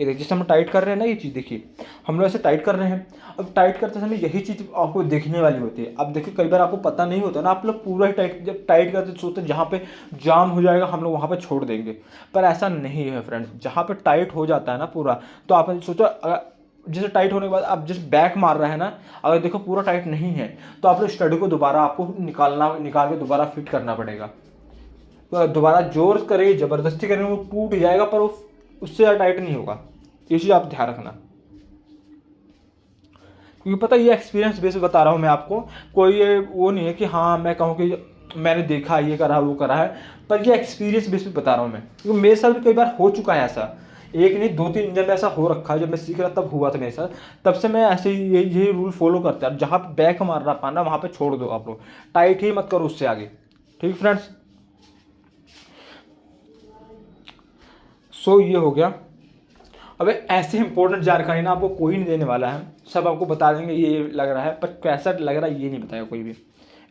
Speaker 2: ये देखिए जैसे हम टाइट कर रहे हैं ना, ये चीज़ देखिए हम लोग ऐसे टाइट कर रहे हैं। अब टाइट करते समय यही चीज़ आपको देखने वाली होती है। अब देखिए कई बार आपको पता नहीं होता ना, आप लोग पूरा ही टाइट, जब टाइट करते सोचते जहाँ पे जाम हो जाएगा हम लोग वहाँ पे छोड़ देंगे, पर ऐसा नहीं है फ्रेंड्स। जहाँ पे टाइट हो जाता है ना पूरा, तो आपने सोचो जैसे टाइट होने के बाद आप जैसे बैक मार रहा है ना, अगर देखो पूरा टाइट नहीं है तो आप लोग स्टड को दोबारा आपको निकाल के दोबारा फिट करना पड़ेगा। तो दोबारा जोर करे ज़बरदस्ती करें वो टूट जाएगा, पर वो उससे ज़्यादा टाइट नहीं होगा। ये चीज़ आप ध्यान रखना, क्योंकि पता ये एक्सपीरियंस बेस बता रहा हूँ मैं आपको। कोई ये वो नहीं है कि हाँ मैं कहूँ कि मैंने देखा ये करा वो करा है, पर ये एक्सपीरियंस बेस पे बता रहा हूँ मैं, क्योंकि मेरे साथ भी कई बार हो चुका है ऐसा। एक नहीं 2-3 इंजन में ऐसा हो रखा है, जब मैं सीख रहा तब हुआ था मेरे साथ। तब से मैं ऐसे ही यही रूल फॉलो करता है, जहाँ पे बैक मार रहा पाना वहाँ पे छोड़ दो आप लोग, टाइट ही मत करो उससे आगे। ठीक फ्रेंड्स, सो ये हो गया। अब ऐसी इंपॉर्टेंट जानकारी ना आपको कोई नहीं देने वाला है, सब आपको बता देंगे ये लग रहा है, पर कैसा लग रहा है ये नहीं बताएगा कोई भी।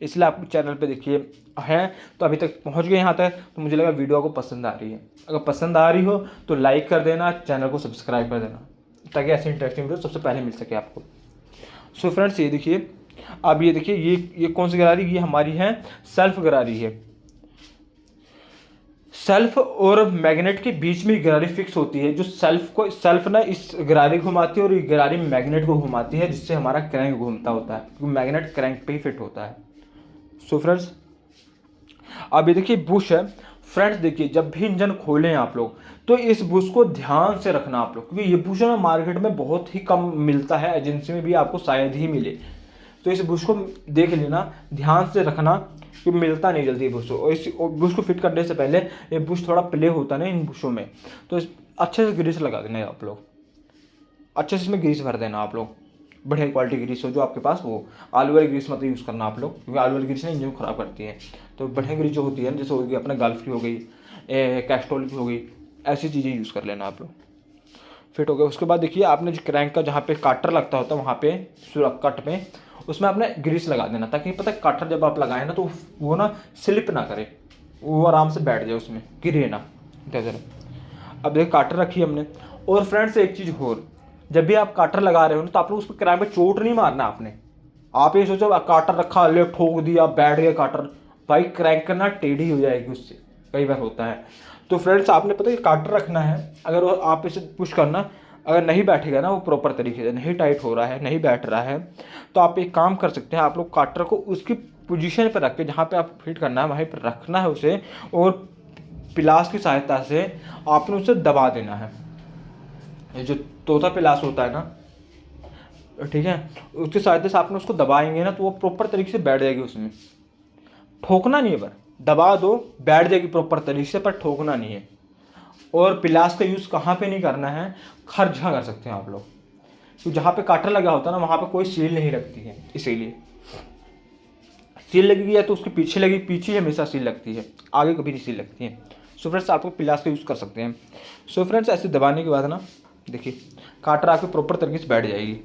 Speaker 2: इसलिए आप चैनल पे देखिए हैं तो अभी तक पहुंच गए यहाँ तक, तो मुझे लगा वीडियो आपको पसंद आ रही है। अगर पसंद आ रही हो तो लाइक कर देना, चैनल को सब्सक्राइब कर देना, ताकि ऐसी इंटरेस्टिंग वीडियो सबसे पहले मिल सके आपको। सो फ्रेंड्स ये देखिए, अब ये देखिए ये कौन सी गरारी, ये हमारी है सेल्फ गरारी है। सेल्फ और मैग्नेट के बीच में गरारी फिक्स होती है। जो सेल्फ ना इस गरारी को घुमाती है और ये गरारी मैग्नेट को घुमाती है, जिससे हमारा क्रैंक घूमता होता है, क्योंकि मैग्नेट क्रैंक पे ही फिट होता है। सो फ्रेंड्स अब ये देखिए बुश है। फ्रेंड्स देखिए जब भी इंजन खोलें आप लोग तो इस बुश को ध्यान से रखना आप लोग, क्योंकि ये बुश ना मार्केट में बहुत ही कम मिलता है, एजेंसी में भी आपको शायद ही मिले। तो इस बुश को देख लेना, ध्यान से रखना कि मिलता नहीं जल्दी बुश। और इस बुश को फिट करने से पहले ये बुश थोड़ा प्ले होता है ना इन बुशों में, तो अच्छे से ग्रीस लगा देना आप लोग, अच्छे से इसमें ग्रीस भर देना आप लोग। बढ़िया क्वालिटी ग्रीस हो जो आपके पास, वो आलू वाली ग्रीस मत यूज़ करना आप लोग, क्योंकि आलू वाली ग्रीस ना इंजन खराब करती है। तो बढ़िया ग्रीस जो होती है जैसे होगी अपना गल्फ की हो गई, कैस्ट्रोल की हो गई, ऐसी चीज़ें यूज़ कर लेना आप लोग। फिट हो गया। उसके बाद देखिए आपने जो क्रैंक का जहाँ पे काटर लगता होता है वहाँ पे कट में उसमें आपने ग्रीस लगा देना, ताकि पता है काटर जब आप लगाए ना तो वो ना स्लिप ना करे, वो आराम से बैठ जाए उसमें, गिरे ना इधर। अब देखिए काटर रखी हमने। और फ्रेंड्स एक चीज़ और, जब भी आप काटर लगा रहे हो ना तो आप लोग उस पर क्रैंक पे चोट नहीं मारना आपने। आप ये सोचो काटर रखा ले ठोक दिया बैठ गया काटर, भाई क्रैंक करना टेढ़ी हो जाएगी उससे, कई बार होता है। तो फ्रेंड्स आपने पता है काटर रखना है, अगर आप इसे पुश करना, अगर नहीं बैठेगा ना वो प्रॉपर तरीके से, नहीं टाइट हो रहा है, नहीं बैठ रहा है, तो आप एक काम कर सकते हैं, आप लोग काटर को उसकी पोजीशन पर रख के, जहाँ पे आप फिट करना है वहीं पर रखना है उसे, और पिलास की सहायता से आपने उसे दबा देना है। ये जो तोता पिलास होता है ना, ठीक है, उसकी सहायता से आपने उसको दबाएंगे ना तो वो प्रॉपर तरीके से बैठ जाएगी उसमें। ठोकना नहीं है, पर दबा दो बैठ जाएगी प्रॉपर तरीके से, पर ठोकना नहीं है। और पिलास का यूज़ कहाँ पे नहीं करना है, हर जगह कर सकते हैं आप लोग, तो जहाँ पे काटर लगा होता है ना वहाँ पे कोई सील नहीं लगती है, इसीलिए सील लगेगी या तो उसके पीछे लगेगी, पीछे हमेशा सील लगती है, आगे कभी नहीं सील लगती है। सो फ्रेंड्स आपको पिलास का यूज़ कर सकते हैं। सो फ्रेंड्स ऐसे दबाने के बाद ना देखिए काटर आपके प्रॉपर तरीके से बैठ जाएगी।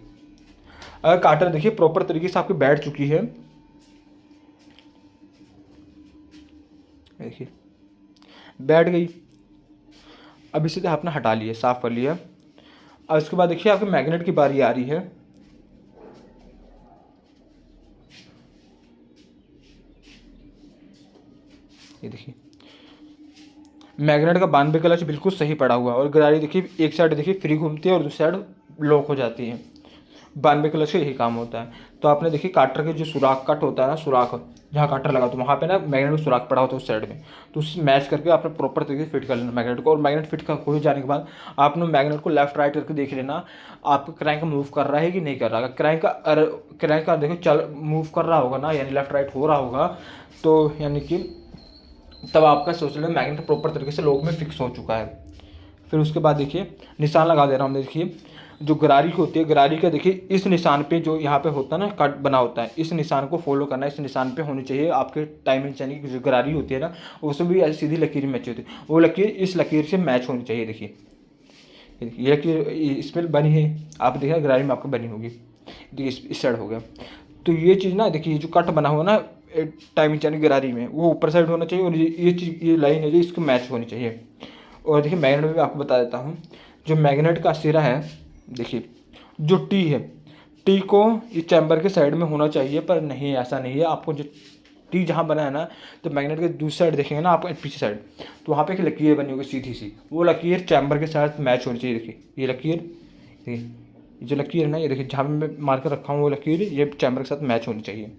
Speaker 2: अगर काटर देखिए प्रॉपर तरीके से आपकी बैठ चुकी है, देखिए बैठ गई, अब इसे आपने हटा लिया, साफ कर लिया। अब इसके बाद देखिए आपके मैग्नेट की बारी आ रही है। ये देखिए मैग्नेट का 92 क्लच बिल्कुल सही पड़ा हुआ है, और गरारी देखिए एक साइड देखिए फ्री घूमती है और दूसरी साइड लॉक हो जाती है। 92 क्लच का यही काम होता है। तो आपने देखिए काटर के जो सुराख कट होता है ना, सुराख जहाँ काटर लगा तो वहाँ पे ना मैग्नेट में सुराख पड़ा होता है उस साइड में, तो उससे मैच करके आपने प्रॉपर तरीके से फिट कर लेना मैग्नेट को। और मैग्नेट फिट हो जाने के बाद आपने मैग्नेट को लेफ्ट राइट करके देख लेना आपका क्रैंक मूव कर रहा है कि नहीं कर रहा है। क्रैंक का देखो चल मूव कर रहा होगा ना, यानी लेफ्ट राइट हो रहा होगा, तो यानी कि तब आपका सोच लेना मैग्नेट प्रॉपर तरीके से लॉक में फिक्स हो चुका है। फिर उसके बाद देखिए निशान लगा दे रहा हूँ। देखिए जो गरारी होती है, गरारी का देखिए इस निशान पे जो यहाँ पे होता है ना कट बना होता है, इस निशान को फॉलो करना है। इस निशान पे होनी चाहिए आपके टाइमिंग, यानी कि जो गरारी होती है ना उसमें भी ऐसी सीधी लकीर मैच होती है, वो लकीर इस लकीर से मैच होनी चाहिए। देखिए ये लकीर इसमें बनी है, आप देखिए गरारी में आपको बनी होगी, देखिए इस साइड हो गया। तो ये चीज़ ना देखिए जो कट बना हुआ ना टाइमिंग यानी गरारी में, वो ऊपर साइड होना चाहिए, और ये चीज़ ये लाइन है जो इसको मैच होनी चाहिए। और देखिए मैग्नेट में भी आपको बता देता हूँ, जो मैग्नेट का सिरा है, देखिए जो टी है, टी को इस चैम्बर के साइड में होना चाहिए, पर नहीं, ऐसा नहीं है। आपको जो टी जहाँ बना है ना, तो मैग्नेट के दूसरी साइड देखेंगे ना आप, पीछे साइड, तो वहाँ पे एक लकीर बनी होगी सीधी सी, वो लकीर चैम्बर के साथ मैच होनी चाहिए। देखिए ये लकीर, देखिए ये जो लकीर है ना, ये देखिए जहाँ पे मैं मार्कर रखा हूँ वो लकीर, ये चैम्बर के साथ मैच होनी चाहिए।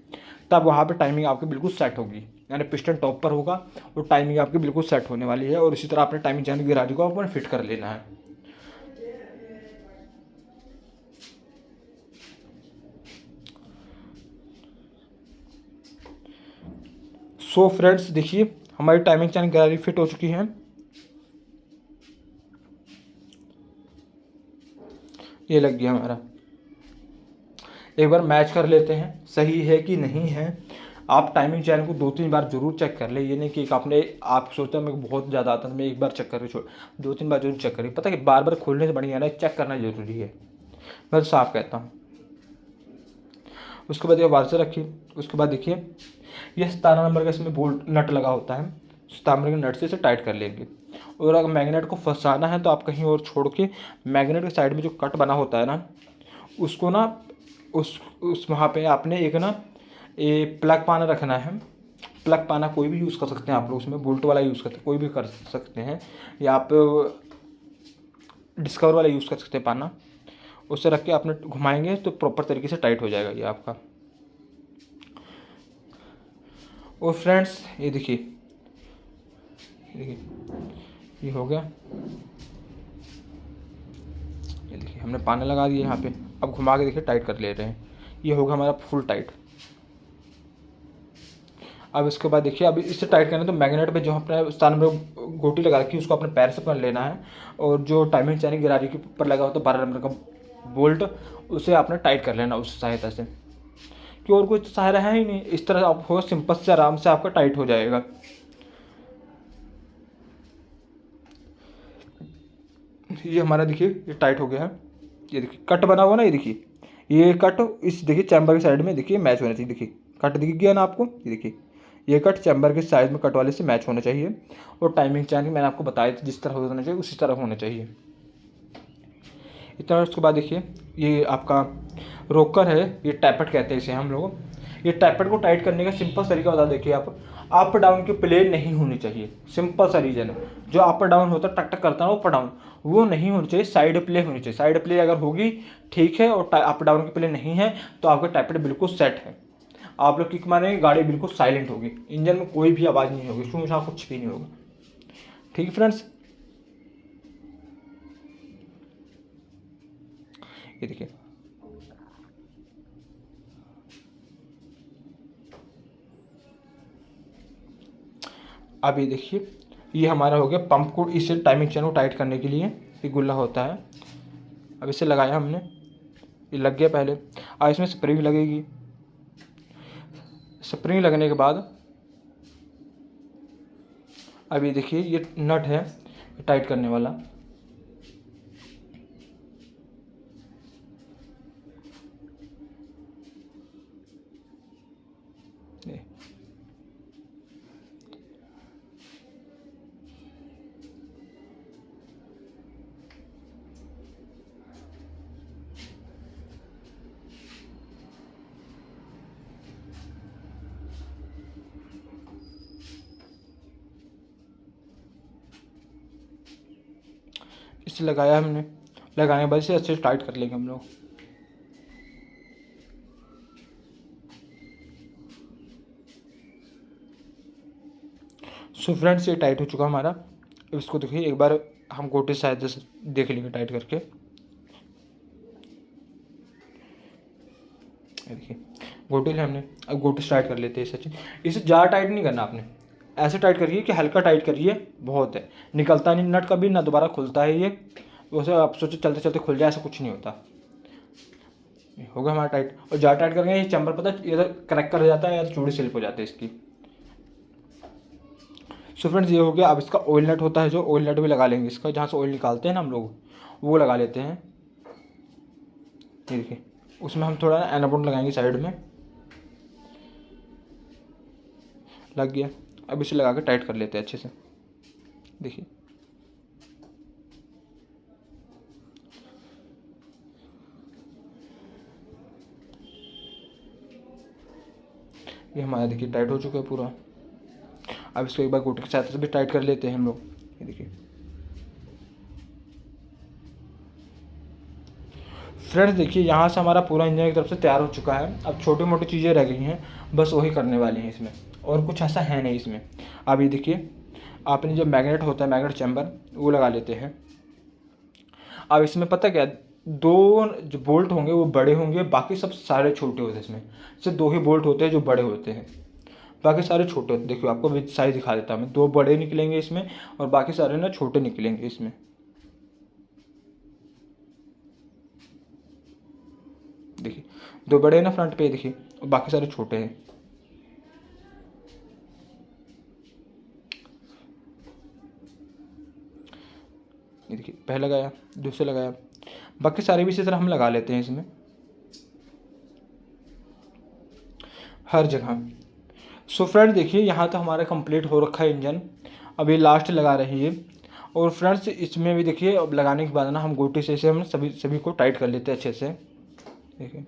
Speaker 2: तब वहाँ पे टाइमिंग आपकी बिल्कुल सेट होगी, यानी पिस्टन टॉप पर होगा और टाइमिंग आपकी बिल्कुल सेट होने वाली है। और इसी तरह आपने टाइमिंग चैन गिरारी को आपको फिट कर लेना है। सो फ्रेंड्स देखिए हमारी टाइमिंग चैन गिरारी फिट हो चुकी है। ये लग गया हमारा। एक बार मैच कर लेते हैं सही है कि नहीं है। आप टाइमिंग चैन को 2-3 बार जरूर चेक कर ले, ये नहीं कि एक आपने, आप सोचते हो मेरे को बहुत ज़्यादा आता है मैं एक बार चेक करके छोड़, 2-3 बार जरूर चेक करिए। पता है कि बार बार खोलने से बढ़िया ना चेक करना जरूरी है, मैं तो साफ कहता हूँ। उसके बाद ये वार्चर रखिए। उसके बाद देखिए ये 17 नंबर का इसमें बोल्ट नट लगा होता है, 17 नंबर के नट से इसे टाइट कर लेंगे। और अगर मैग्नेट को फंसाना है तो आप कहीं और छोड़ के मैग्नेट के साइड में जो कट बना होता है ना, उसको ना उस वहाँ पे आपने एक ना ये प्लग पाना रखना है। प्लग पाना कोई भी यूज़ कर सकते हैं आप लोग, उसमें बोल्ट वाला यूज़ करते हैं, कोई भी कर सकते हैं, या आप डिस्कवर वाला यूज़ कर सकते हैं पाना। उससे रख के आपने घुमाएंगे तो प्रॉपर तरीके से टाइट हो जाएगा ये आपका। और फ्रेंड्स ये देखिए ये हो गया। ये देखिए हमने पाना लगा दिया यहाँ पे, अब घुमा के देखिए टाइट कर ले रहे हैं, ये होगा हमारा फुल टाइट। अब इसके बाद देखिए अब इससे टाइट करना है तो मैग्नेट पे जो अपने स्थान में गोटी लगा रखी है उसको अपने पैर से पकड़ लेना है, और जो टाइमिंग चैन गिरारी के ऊपर लगा होता है 12 नंबर का बोल्ट, उसे आपने टाइट कर लेना उस सहायता से, कि और कोई सहारा है ही नहीं। इस तरह आप हो सिंपल से आराम से आपका टाइट हो जाएगा। ये हमारा देखिए ये टाइट हो गया है। ये देखिए कट बना हुआ ना, ये देखिए ये कट इस देखिए चैम्बर के साइड में देखिए मैच होना चाहिए। देखिए कट दिख गया ना आपको, ये देखिए ये कट चैम्बर के साइड में कट वाले से मैच होना चाहिए। और टाइमिंग चैन मैंने आपको बताया था जिस तरह होना चाहिए उसी तरह होना चाहिए। इतना उसके बाद देखिए ये आपका रोकर है, ये टैपेट कहते हैं इसे हम लोग। ये टैपेट को टाइट करने का सिंपल तरीका बता, देखिए आप अप डाउन की प्ले नहीं होनी चाहिए। सिंपल सा रीजन है, जो अप डाउन होता है टक टक करता है वो अप डाउन, वो नहीं होनी चाहिए, साइड प्ले होनी चाहिए। साइड प्ले अगर होगी ठीक है, और अप डाउन की प्ले नहीं है तो आपका टैपेट बिल्कुल सेट है। आप लोग किक मारेंगे गाड़ी बिल्कुल साइलेंट होगी, इंजन में कोई भी आवाज़ नहीं होगी, शू शा कुछ भी नहीं होगा। ठीक है फ्रेंड्स, ये देखिए अब ये देखिए ये हमारा हो गया पंप को, इसे टाइमिंग चैन को टाइट करने के लिए ये गुल्ला होता है। अब इसे लगाया हमने, ये लग गया पहले। अब इसमें स्प्रिंग लगेगी। स्प्रिंग लगने के बाद अब ये देखिए ये नट है टाइट करने वाला। इसे लगाया हमने, लगाने के बाद इसे अच्छे से टाइट कर लेंगे हम लोग। सो फ्रेंड्स ये टाइट हो चुका हमारा। अब इसको देखिए एक बार हम गोटे सहायता से देख लेंगे टाइट करके। देखिए गोटे ले हमने, अब गोटे से टाइट कर लेते हैं इसे। इसे ज़्यादा टाइट नहीं करना आपने, ऐसे टाइट करिए कि हल्का टाइट करिए, बहुत है, निकलता नहीं नट कभी ना, दोबारा खुलता है ये। वैसे आप सोचो चलते चलते खुल जाए, ऐसा कुछ नहीं होता। होगा हमारा टाइट, और ज़्यादा टाइट करेंगे ये चैम्बर पता है इधर क्रैक कर जाता है या चूड़ी स्लिप हो जाती है इसकी। सो फ्रेंड्स ये हो गया। अब इसका ऑयल नट होता है, जो ऑयल नट भी लगा लेंगे इसका, जहाँ से ऑयल निकालते हैं ना हम लोग, वो लगा लेते हैं। ये देखिए उसमें हम थोड़ा एनाबोन लगाएंगे साइड में, लग गया। अब इसे लगा के टाइट कर लेते हैं अच्छे से। देखिए ये हमारा देखिए टाइट हो चुका है पूरा। अब इसको एक बार गोटे की सहायता से भी टाइट कर लेते हैं हम लोग। ये देखिए फ्रेंड्स, देखिए यहाँ से हमारा पूरा इंजन की तरफ से तैयार हो चुका है। अब छोटी मोटी चीज़ें रह गई हैं, बस वही करने वाली हैं इसमें, और कुछ ऐसा है नहीं इसमें। अब ये देखिए आपने जो मैग्नेट होता है, मैग्नेट चैम्बर, वो लगा लेते हैं। अब इसमें पता क्या, 2 जो बोल्ट होंगे वो बड़े होंगे, बाकी सब सारे छोटे होते हैं। इसमें सिर्फ 2 ही बोल्ट होते हैं जो बड़े होते हैं, बाकी सारे छोटे होते हैं। देखिए आपको विद साइज दिखा देता हूँ मैं, 2 बड़े निकलेंगे इसमें और बाकी सारे ना छोटे निकलेंगे इसमें। देखिए 2 बड़े हैं ना फ्रंट पे, देखिए, और बाकी सारे छोटे हैं। ये देखिए पहले लगाया, दूसरे लगाया, बाकी सारे भी इसी तरह हम लगा लेते हैं इसमें हर जगह। सो फ्रेंड्स देखिए यहाँ तो हमारा कंप्लीट हो रखा है इंजन। अब ये लास्ट लगा रही है। और फ्रेंड्स इसमें भी देखिए अब लगाने के बाद ना हम गोटी से इसे हम सभी को टाइट कर लेते हैं अच्छे से। देखिए,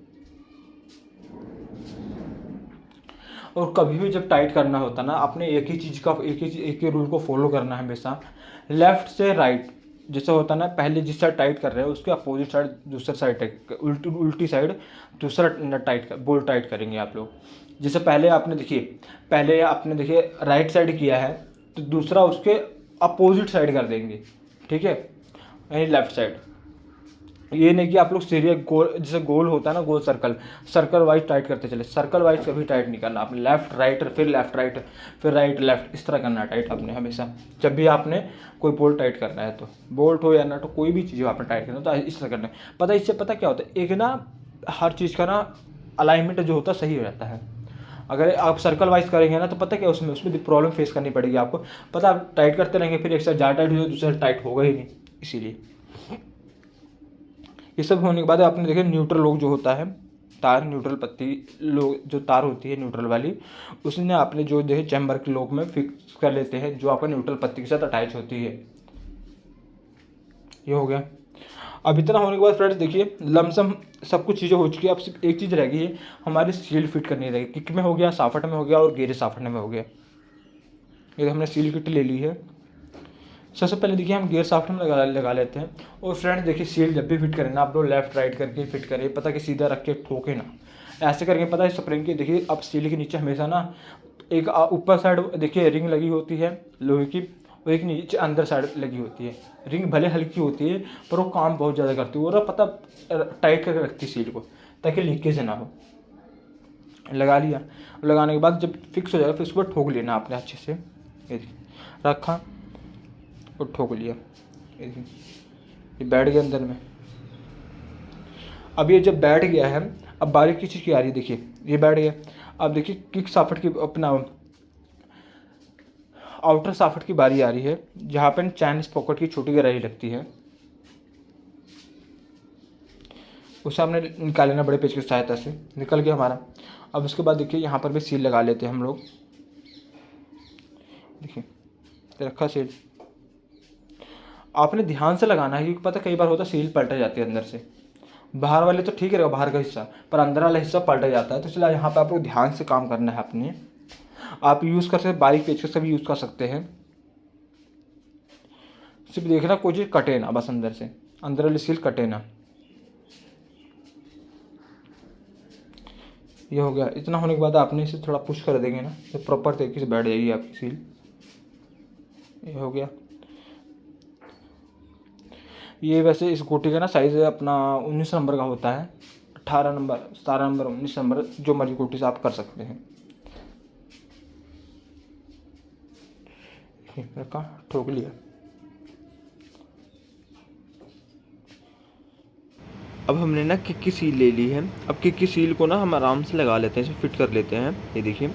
Speaker 2: और कभी भी जब टाइट करना होता ना, आपने एक ही चीज़ का एक ही रूल को फॉलो करना है हमेशा। लेफ्ट से राइट जैसे होता है ना, पहले जिस साइड टाइट कर रहे हो उसके अपोजिट साइड दूसरा साइड टाइट, उल्टी साइड दूसरा टाइट बोल्ट टाइट करेंगे आप लोग। जैसे पहले आपने देखिए राइट साइड किया है, तो दूसरा उसके अपोजिट साइड कर देंगे, ठीक है, यानी लेफ्ट साइड। ये नहीं कि आप लोग सीरियस गोल, जैसे गोल होता है ना, गोल सर्कल वाइज टाइट करते चले। सर्कल वाइज कभी टाइट नहीं करना आपने, लेफ्ट राइट फिर लेफ्ट राइट फिर राइट लेफ्ट, इस तरह करना है टाइट आपने हमेशा। जब भी आपने कोई बोल्ट टाइट करना है, तो बोल्ट हो या नट हो, कोई भी चीज़ हो आपने टाइट करना तो इस तरह करना है। पता इससे पता क्या होता है, एक ना हर चीज़ का ना अलाइनमेंट जो होता है सही रहता है। अगर आप सर्कल वाइज करेंगे ना तो पता क्या उसमें प्रॉब्लम फेस करनी पड़ेगी आपको। पता आप टाइट करते रहेंगे, फिर एक साइड ज़्यादा टाइट हो जाए, दूसरा टाइट होगा ही नहीं। इसीलिए ये सब होने के बाद आपने देखिए न्यूट्रल लॉक जो होता है, तार न्यूट्रल पत्ती लोग जो तार होती है न्यूट्रल वाली, उसने आपने जो देखिए चैम्बर के लॉक में फिक्स कर लेते हैं, जो आपका न्यूट्रल पत्ती के साथ अटैच होती है। ये हो गया। अब इतना होने के बाद फ्रेंड्स देखिए लमसम सब कुछ चीज़ें हो चुकी है। अब सिर्फ एक चीज़ रह गई है, हमारी सील फिट करनी रहेगी। किक में हो गया, साफट में हो गया और गेरे साफट में हो गया। ये हमने सील किट ले ली है। सबसे पहले देखिए हम गियर साफ्ट में लगा लेते हैं। और फ्रेंड्स देखिए सील जब भी फिट करें ना, आप लोग लेफ्ट राइट करके फिट करें, पता कि सीधा रख के ठोके ना, ऐसे करके पता है स्प्रिंग की। देखिए अब सील के नीचे हमेशा ना एक ऊपर साइड देखिए रिंग लगी होती है लोहे की, और एक नीचे अंदर साइड लगी होती है। रिंग भले हल्की होती है पर वो काम बहुत ज़्यादा करती है, और पता टाइट करके रखती है सील को, ताकि लीकेज ना हो। लगा लिया, लगाने के बाद जब फिक्स हो जाएगा फिर उसको ठोक लेना आपने अच्छे से। ये रखा और ठोक लिया, ये बैठ गया अंदर में। अब ये जब बैठ गया है, अब बारीक की चीज़ की आ रही है, देखिए ये बैठ गया। अब देखिए किक साफट की अपना आउटर साफट की बारी आ रही है, जहाँ पर चैन पॉकेट की छोटी गहराई लगती है, उसे हमने निकाल लेना बड़े पेच की सहायता से। निकल गया हमारा। अब उसके बाद देखिए यहाँ पर भी सील लगा लेते हैं हम लोग। देखिए रखा सील, आपने ध्यान से लगाना है, क्योंकि पता कई बार होता है सील पलट जाती है अंदर से। बाहर वाले तो ठीक रहेगा, बाहर का हिस्सा, पर अंदर वाला हिस्सा पलट जाता है। तो इसलिए यहाँ पे आपको ध्यान से काम करना है अपने। आप यूज़ कर सकते हैं, बारीक पेचकस से भी यूज़ कर सकते हैं। सिर्फ देखना कोई चीज़ कटे ना, बस अंदर से, अंदर वाली सील कटे ना। ये हो गया। इतना होने के बाद आपने इसे थोड़ा पुश कर देंगे ना, तो प्रॉपर तरीके से बैठ जाएगी आपकी सील। ये हो गया। ये वैसे इस गोटी का ना साइज़ अपना 19 नंबर का होता है, 18 नंबर 17 नंबर 19 नंबर, जो मर्जी गोटी से आप कर सकते हैं। रखा, ठोक लिया। अब हमने ना किक की सील ले ली है। अब किक की सील को ना हम आराम से लगा लेते हैं, इसे फिट कर लेते हैं। ये देखिए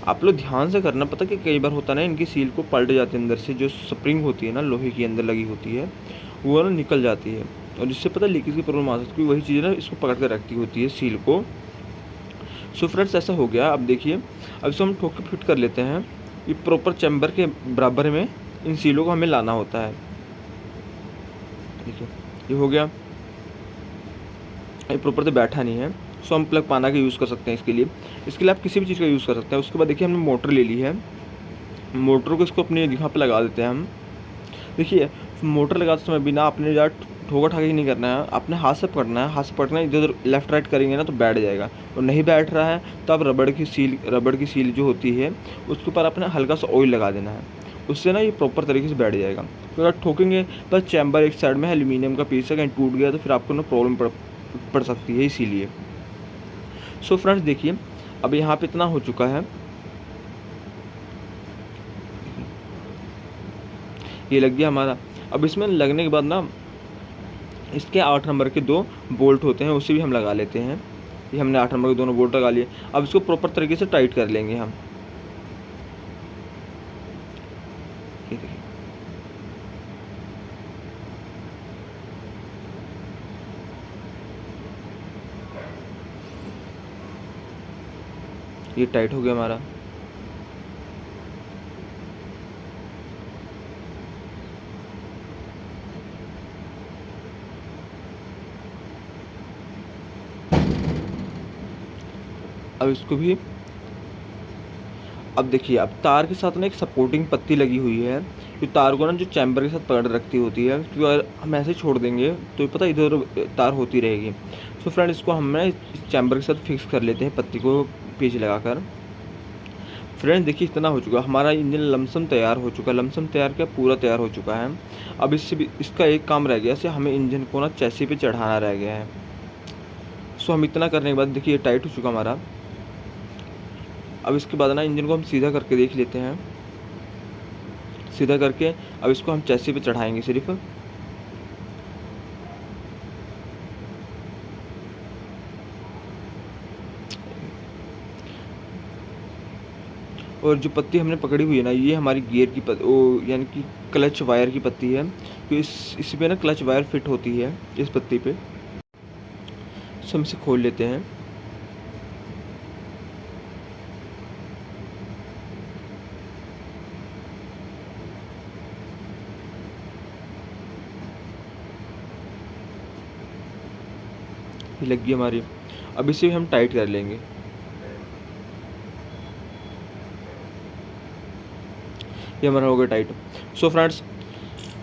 Speaker 2: आप लोग ध्यान से करना, पता कि कई बार होता है ना इनकी सील को पलट जाती है, अंदर से जो स्प्रिंग होती है ना लोहे की अंदर लगी होती है, वो ना निकल जाती है, और जिससे पता लीकेज की प्रॉब्लम आ सकती है। वही चीज़ ना इसको पकड़ कर रखती होती है सील को। सो फ्रेंड्स ऐसा हो गया। अब देखिए अब इसको हम ठोक के फिट कर लेते हैं। ये प्रॉपर चैम्बर के बराबर में इन सीलों को हमें लाना होता है। देखिए ये हो गया, ये प्रॉपर तो बैठा नहीं है। सो हम प्लग पाना का यूज़ कर सकते हैं इसके लिए आप किसी भी चीज़ का यूज़ कर सकते हैं। उसके बाद देखिए हमने मोटर ले ली है, मोटर को इसको अपने यहाँ पे लगा देते हैं हम। देखिए मोटर लगाते समय बिना आपने ज़्यादा ठोका ठाकी नहीं करना है, अपने हाथ से पकड़ना है, हाथ से पकड़ना है, इधर उधर लेफ्ट राइट करेंगे ना तो बैठ जाएगा, और नहीं बैठ रहा है तो आप रबड़ की सील जो होती है उसके ऊपर अपने हल्का सा ऑयल लगा देना है, उससे ना ये प्रॉपर तरीके से बैठ जाएगा। तो अगर ठोकेंगे बस चैम्बर एक साइड में है, एल्यूमिनियम का पीस है, कहीं टूट गया तो फिर आपको ना प्रॉब्लम पड़ सकती है इसीलिए। सो फ्रेंड्स देखिए अब यहाँ पे इतना हो चुका है, ये लग गया हमारा। अब इसमें लगने के बाद ना इसके 8 नंबर के 2 बोल्ट होते हैं, उसे भी हम लगा लेते हैं। ये हमने 8 नंबर के दोनों बोल्ट लगा लिए। अब इसको प्रॉपर तरीके से टाइट कर लेंगे हम। ये देखिए ये टाइट हो गया हमारा। अब इसको भी, अब देखिए अब तार के साथ ना एक सपोर्टिंग पत्ती लगी हुई है, जो तार को ना जो चैम्बर के साथ पकड़ रखती होती है, तो अगर हम ऐसे छोड़ देंगे तो पता है इधर उधर तार होती रहेगी। सो फ्रेंड इसको हम ना इस चैम्बर के साथ फिक्स कर लेते हैं पत्ती को पेच लगाकर। फ्रेंड्स देखिए इतना हो चुका, हमारा इंजन लमसम तैयार हो चुका, लमसम तैयार क्या पूरा तैयार हो चुका है। अब इससे भी इसका एक काम रह गया, से हमें इंजन को ना चैसी पे चढ़ाना रह गया है। सो हम इतना करने के बाद देखिए ये टाइट हो चुका हमारा। अब इसके बाद ना इंजन को हम सीधा करके देख लेते हैं, सीधा करके अब इसको हम चैसी पे चढ़ाएंगे सिर्फ। और जो पत्ती हमने पकड़ी हुई है ना, ये हमारी गियर की यानी कि क्लच वायर की पत्ती है, तो इस पे ना क्लच वायर फिट होती है इस पत्ती पे। सो हम इसे खोल लेते हैं। ये लग गई हमारी। अब इसे हम टाइट कर लेंगे। ये हमारा हो गया टाइट। सो फ्रेंड्स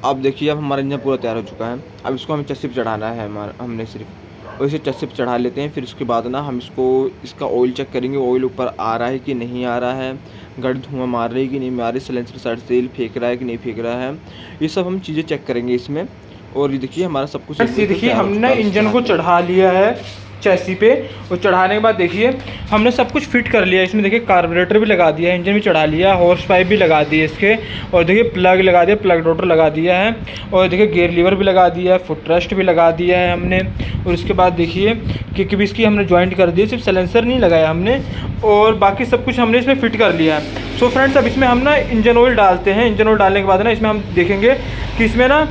Speaker 2: अब देखिए अब हमारा इंजन पूरा तैयार हो चुका है। अब इसको हमें चस्सी पे चढ़ाना है, हमने सिर्फ, और इसे चस्सी पे चढ़ा लेते हैं। फिर उसके बाद ना हम इसका ऑयल चेक करेंगे, ऑयल ऊपर आ रहा है कि नहीं आ रहा है, गाड़ी धुआं मार रही है कि नहीं मार रही, सिलेंसर साइड से तेल फेंक रहा है कि नहीं फेंक रहा है, ये सब हम चीज़ें चेक करेंगे इसमें। और ये देखिए हमारा सब कुछ,
Speaker 1: देखिए हमने इंजन को चढ़ा लिया है चैसी पे, और चढ़ाने के बाद देखिए हमने सब कुछ फिट कर लिया। इसमें देखिए कार्बोरेटर भी लगा दिया है, इंजन भी चढ़ा लिया, हॉर्स पाइप भी लगा दिए इसके, और देखिए प्लग लगा दिया, प्लग रोटर लगा दिया है, और देखिए गियर लीवर भी लगा दिया है, फुट रेस्ट भी लगा दिया है हमने। और उसके बाद देखिए किक भी इसकी हमने ज्वाइंट कर दी है, सिर्फ सिलेंसर नहीं लगाया हमने, और बाकी सब कुछ हमने इसमें फिट कर लिया है। सो फ्रेंड्स अब इसमें हम ना इंजन ऑयल डालते हैं। इंजन ऑयल डालने के बाद ना इसमें हम देखेंगे कि इसमें ना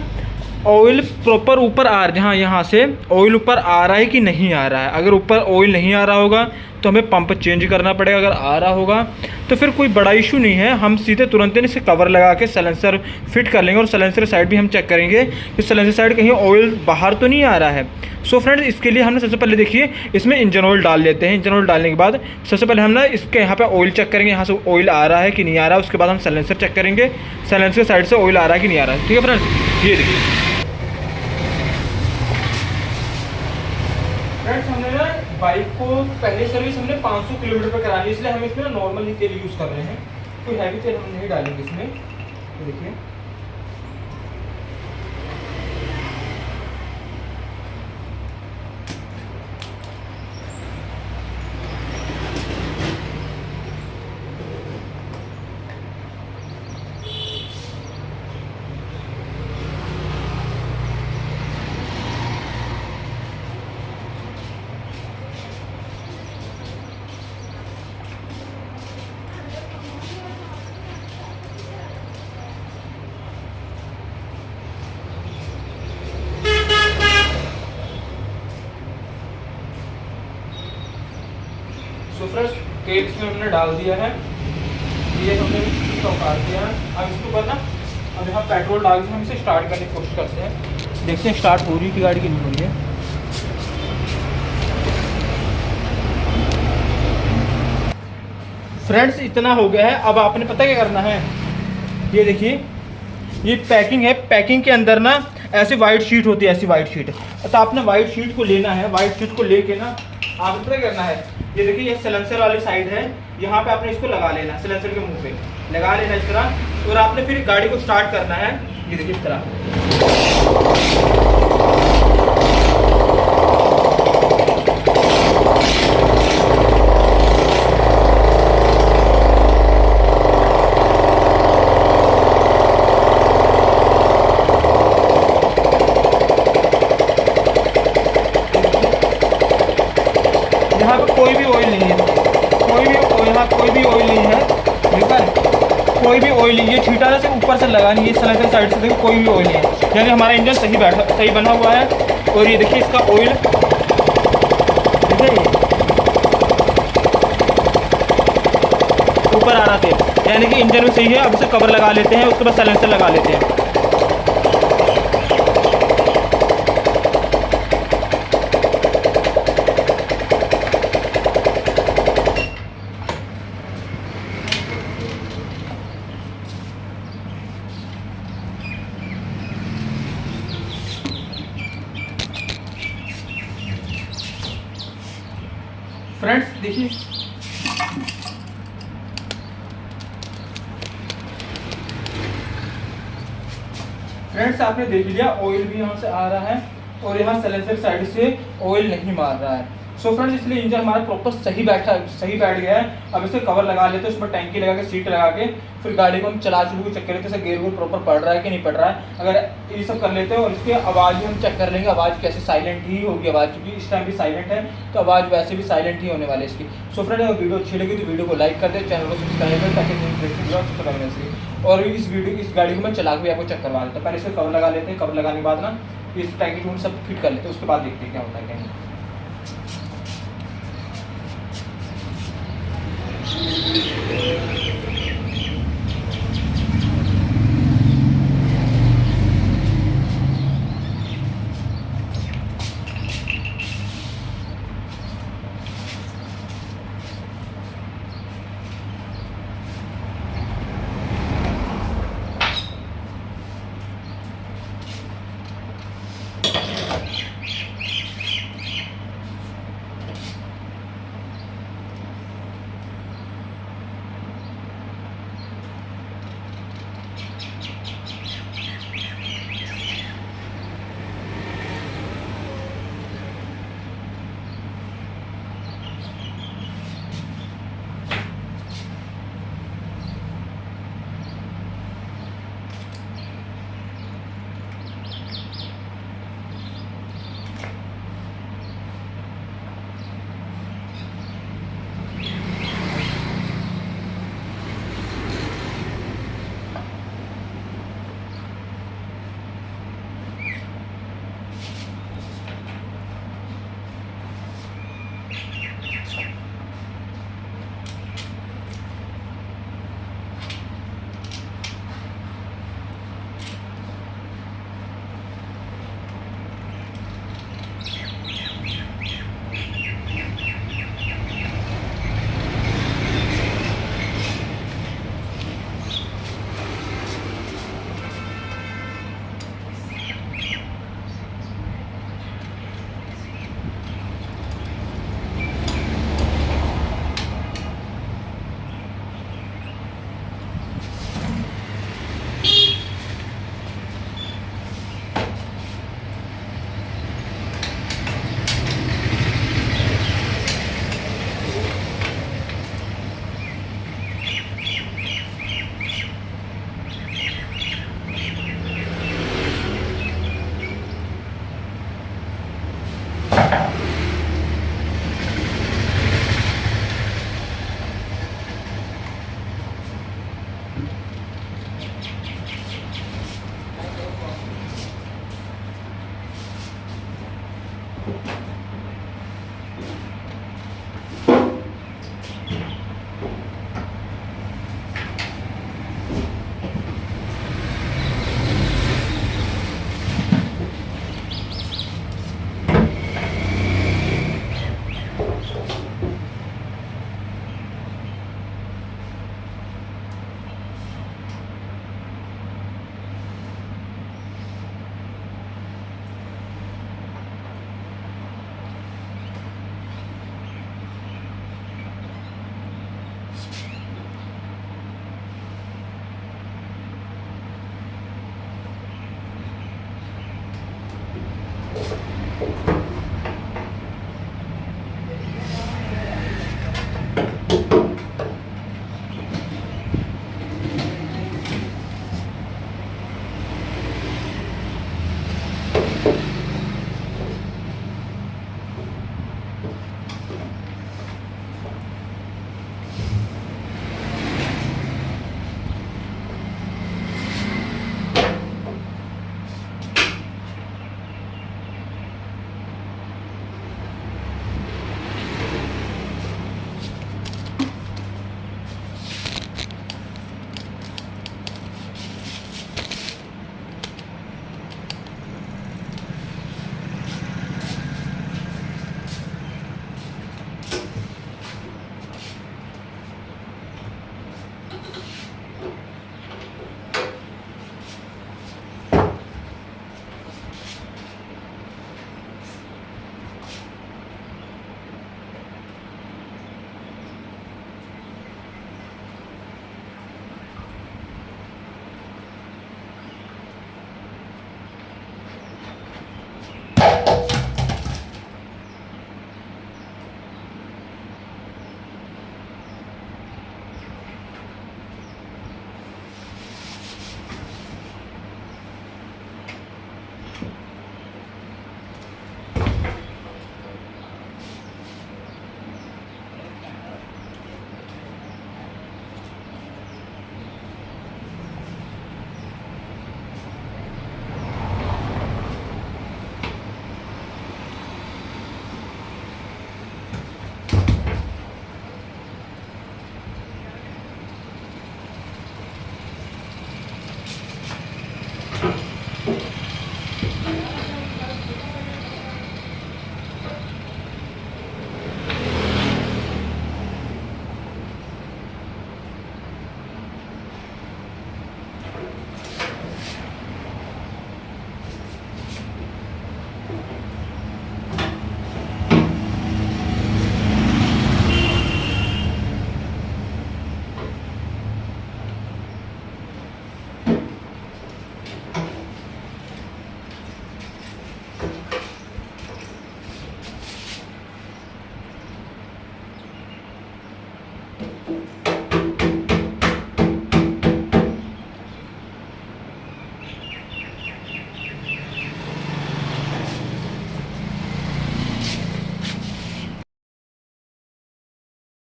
Speaker 1: ऑयल प्रॉपर ऊपर आ रहा है, यहाँ से ऑयल ऊपर आ रहा है कि नहीं आ रहा है। अगर ऊपर ऑयल नहीं आ रहा होगा तो हमें पंप चेंज करना पड़ेगा, अगर आ रहा होगा तो फिर कोई बड़ा इशू नहीं है, हम सीधे तुरंत इसे कवर लगा के सिलेंसर फिट कर लेंगे। और सिलेंसर साइड भी हम चेक करेंगे कि सिलेंसर साइड कहीं ऑयल बाहर तो नहीं आ रहा है। सो फ्रेंड्स इसके लिए हमने सबसे पहले देखिए इसमें इंजन ऑयल डाल लेते हैं। इंजन ऑयल डालने के बाद सबसे पहले हम ना इसके यहाँ पे ऑयल चेक करेंगे, यहाँ से ऑयल आ रहा है कि नहीं आ रहा है। उसके बाद हम सिलेंसर चेक करेंगे, सिलेंसर साइड से ऑयल आ रहा है कि नहीं आ रहा है। ठीक है फ्रेंड्स, ये देखिए फ्रेंड्स हमने ना बाइक को पहले सर्विस हमने 500 किलोमीटर पर करानी है, इसलिए हम इसमें ना नॉर्मल ही तेल यूज़ कर रहे हैं, कोई हैवी तेल हम नहीं डालेंगे इसमें। तो देखिए सो फ्रेंड्स तेल इसमें हमने डाल दिया है, ये हमने इसका उतार दिया है। अब इसके ऊपर ना अब यहाँ पेट्रोल डाल के हम इसे स्टार्ट करने की कोशिश करते हैं, देखते हैं स्टार्ट हो रही है कि गाड़ी की नहीं हो रही है। फ्रेंड्स इतना हो गया है। अब आपने पता क्या करना है, ये देखिए ये पैकिंग है। पैकिंग के अंदर ना ऐसी वाइट शीट होती है, ऐसी वाइट शीट। तो आपने वाइट शीट को लेना है। वाइट शीट को लेके ना आपने पता क्या करना है, ये देखिए ये सिलेंसर वाली साइड है, यहाँ पे आपने इसको लगा लेना, सिलेंसर के मुंह पे लगा लेना इस तरह। और आपने फिर गाड़ी को स्टार्ट करना है, ये देखिए इस तरह। यहाँ पे कोई भी ऑयल नहीं है, यहाँ कोई भी ऑयल नहीं है, ठीक है, कोई भी ऑयल नहीं है। छीटा से ऊपर से लगा नहीं है, सिलेंसर साइड से देखो कोई भी ऑयल नहीं है, यानी हमारा इंजन सही बना हुआ है। और ये देखिए इसका ऑयल, देखिए ऊपर आ रहा तेल, यानी कि इंजन भी सही है। अब इसे कवर लगा लेते हैं, उसके बाद सिलेंसर लगा लेते हैं। फ्रेंड्स देखिए फ्रेंड्स आपने देख लिया ऑयल भी यहाँ से आ रहा है और यहाँ सिलेंसर साइड से ऑयल नहीं मार रहा है। सो फ्रेंड्स इसलिए इंजन हमारा प्रॉपर सही बैठ गया है। अब इसे कवर लगा लेते हैं, उसमें टैंकी लगा के सीट लगा के फिर गाड़ी को हम चला के चेक कर लेते हैं गेयर प्रॉपर पड़ रहा है कि नहीं पड़ रहा है। अगर ये सब कर लेते हैं और इसकी आवाज़ भी हम चेक कर लेंगे, आवाज़ कैसे साइलेंट ही होगी आवाज़, क्योंकि इस टाइम भी साइलेंट है तो आवाज़ वैसे भी साइलेंट ही होने वाली है इसकी। सो फ्रेंड्स अगर वीडियो अच्छी लगी तो वीडियो को लाइक कर दे, चैनल को सब्सक्राइब करें ताकि और इस गाड़ी को मैं चला के भी आपको चेक करवा देता हूँ। पहले इसको कवर लगा लेते हैं, कवर लगाने के बाद ना इस टैंकी टून सब फिट कर लेते हैं, उसके बाद देखते हैं क्या होता है क्या नहीं।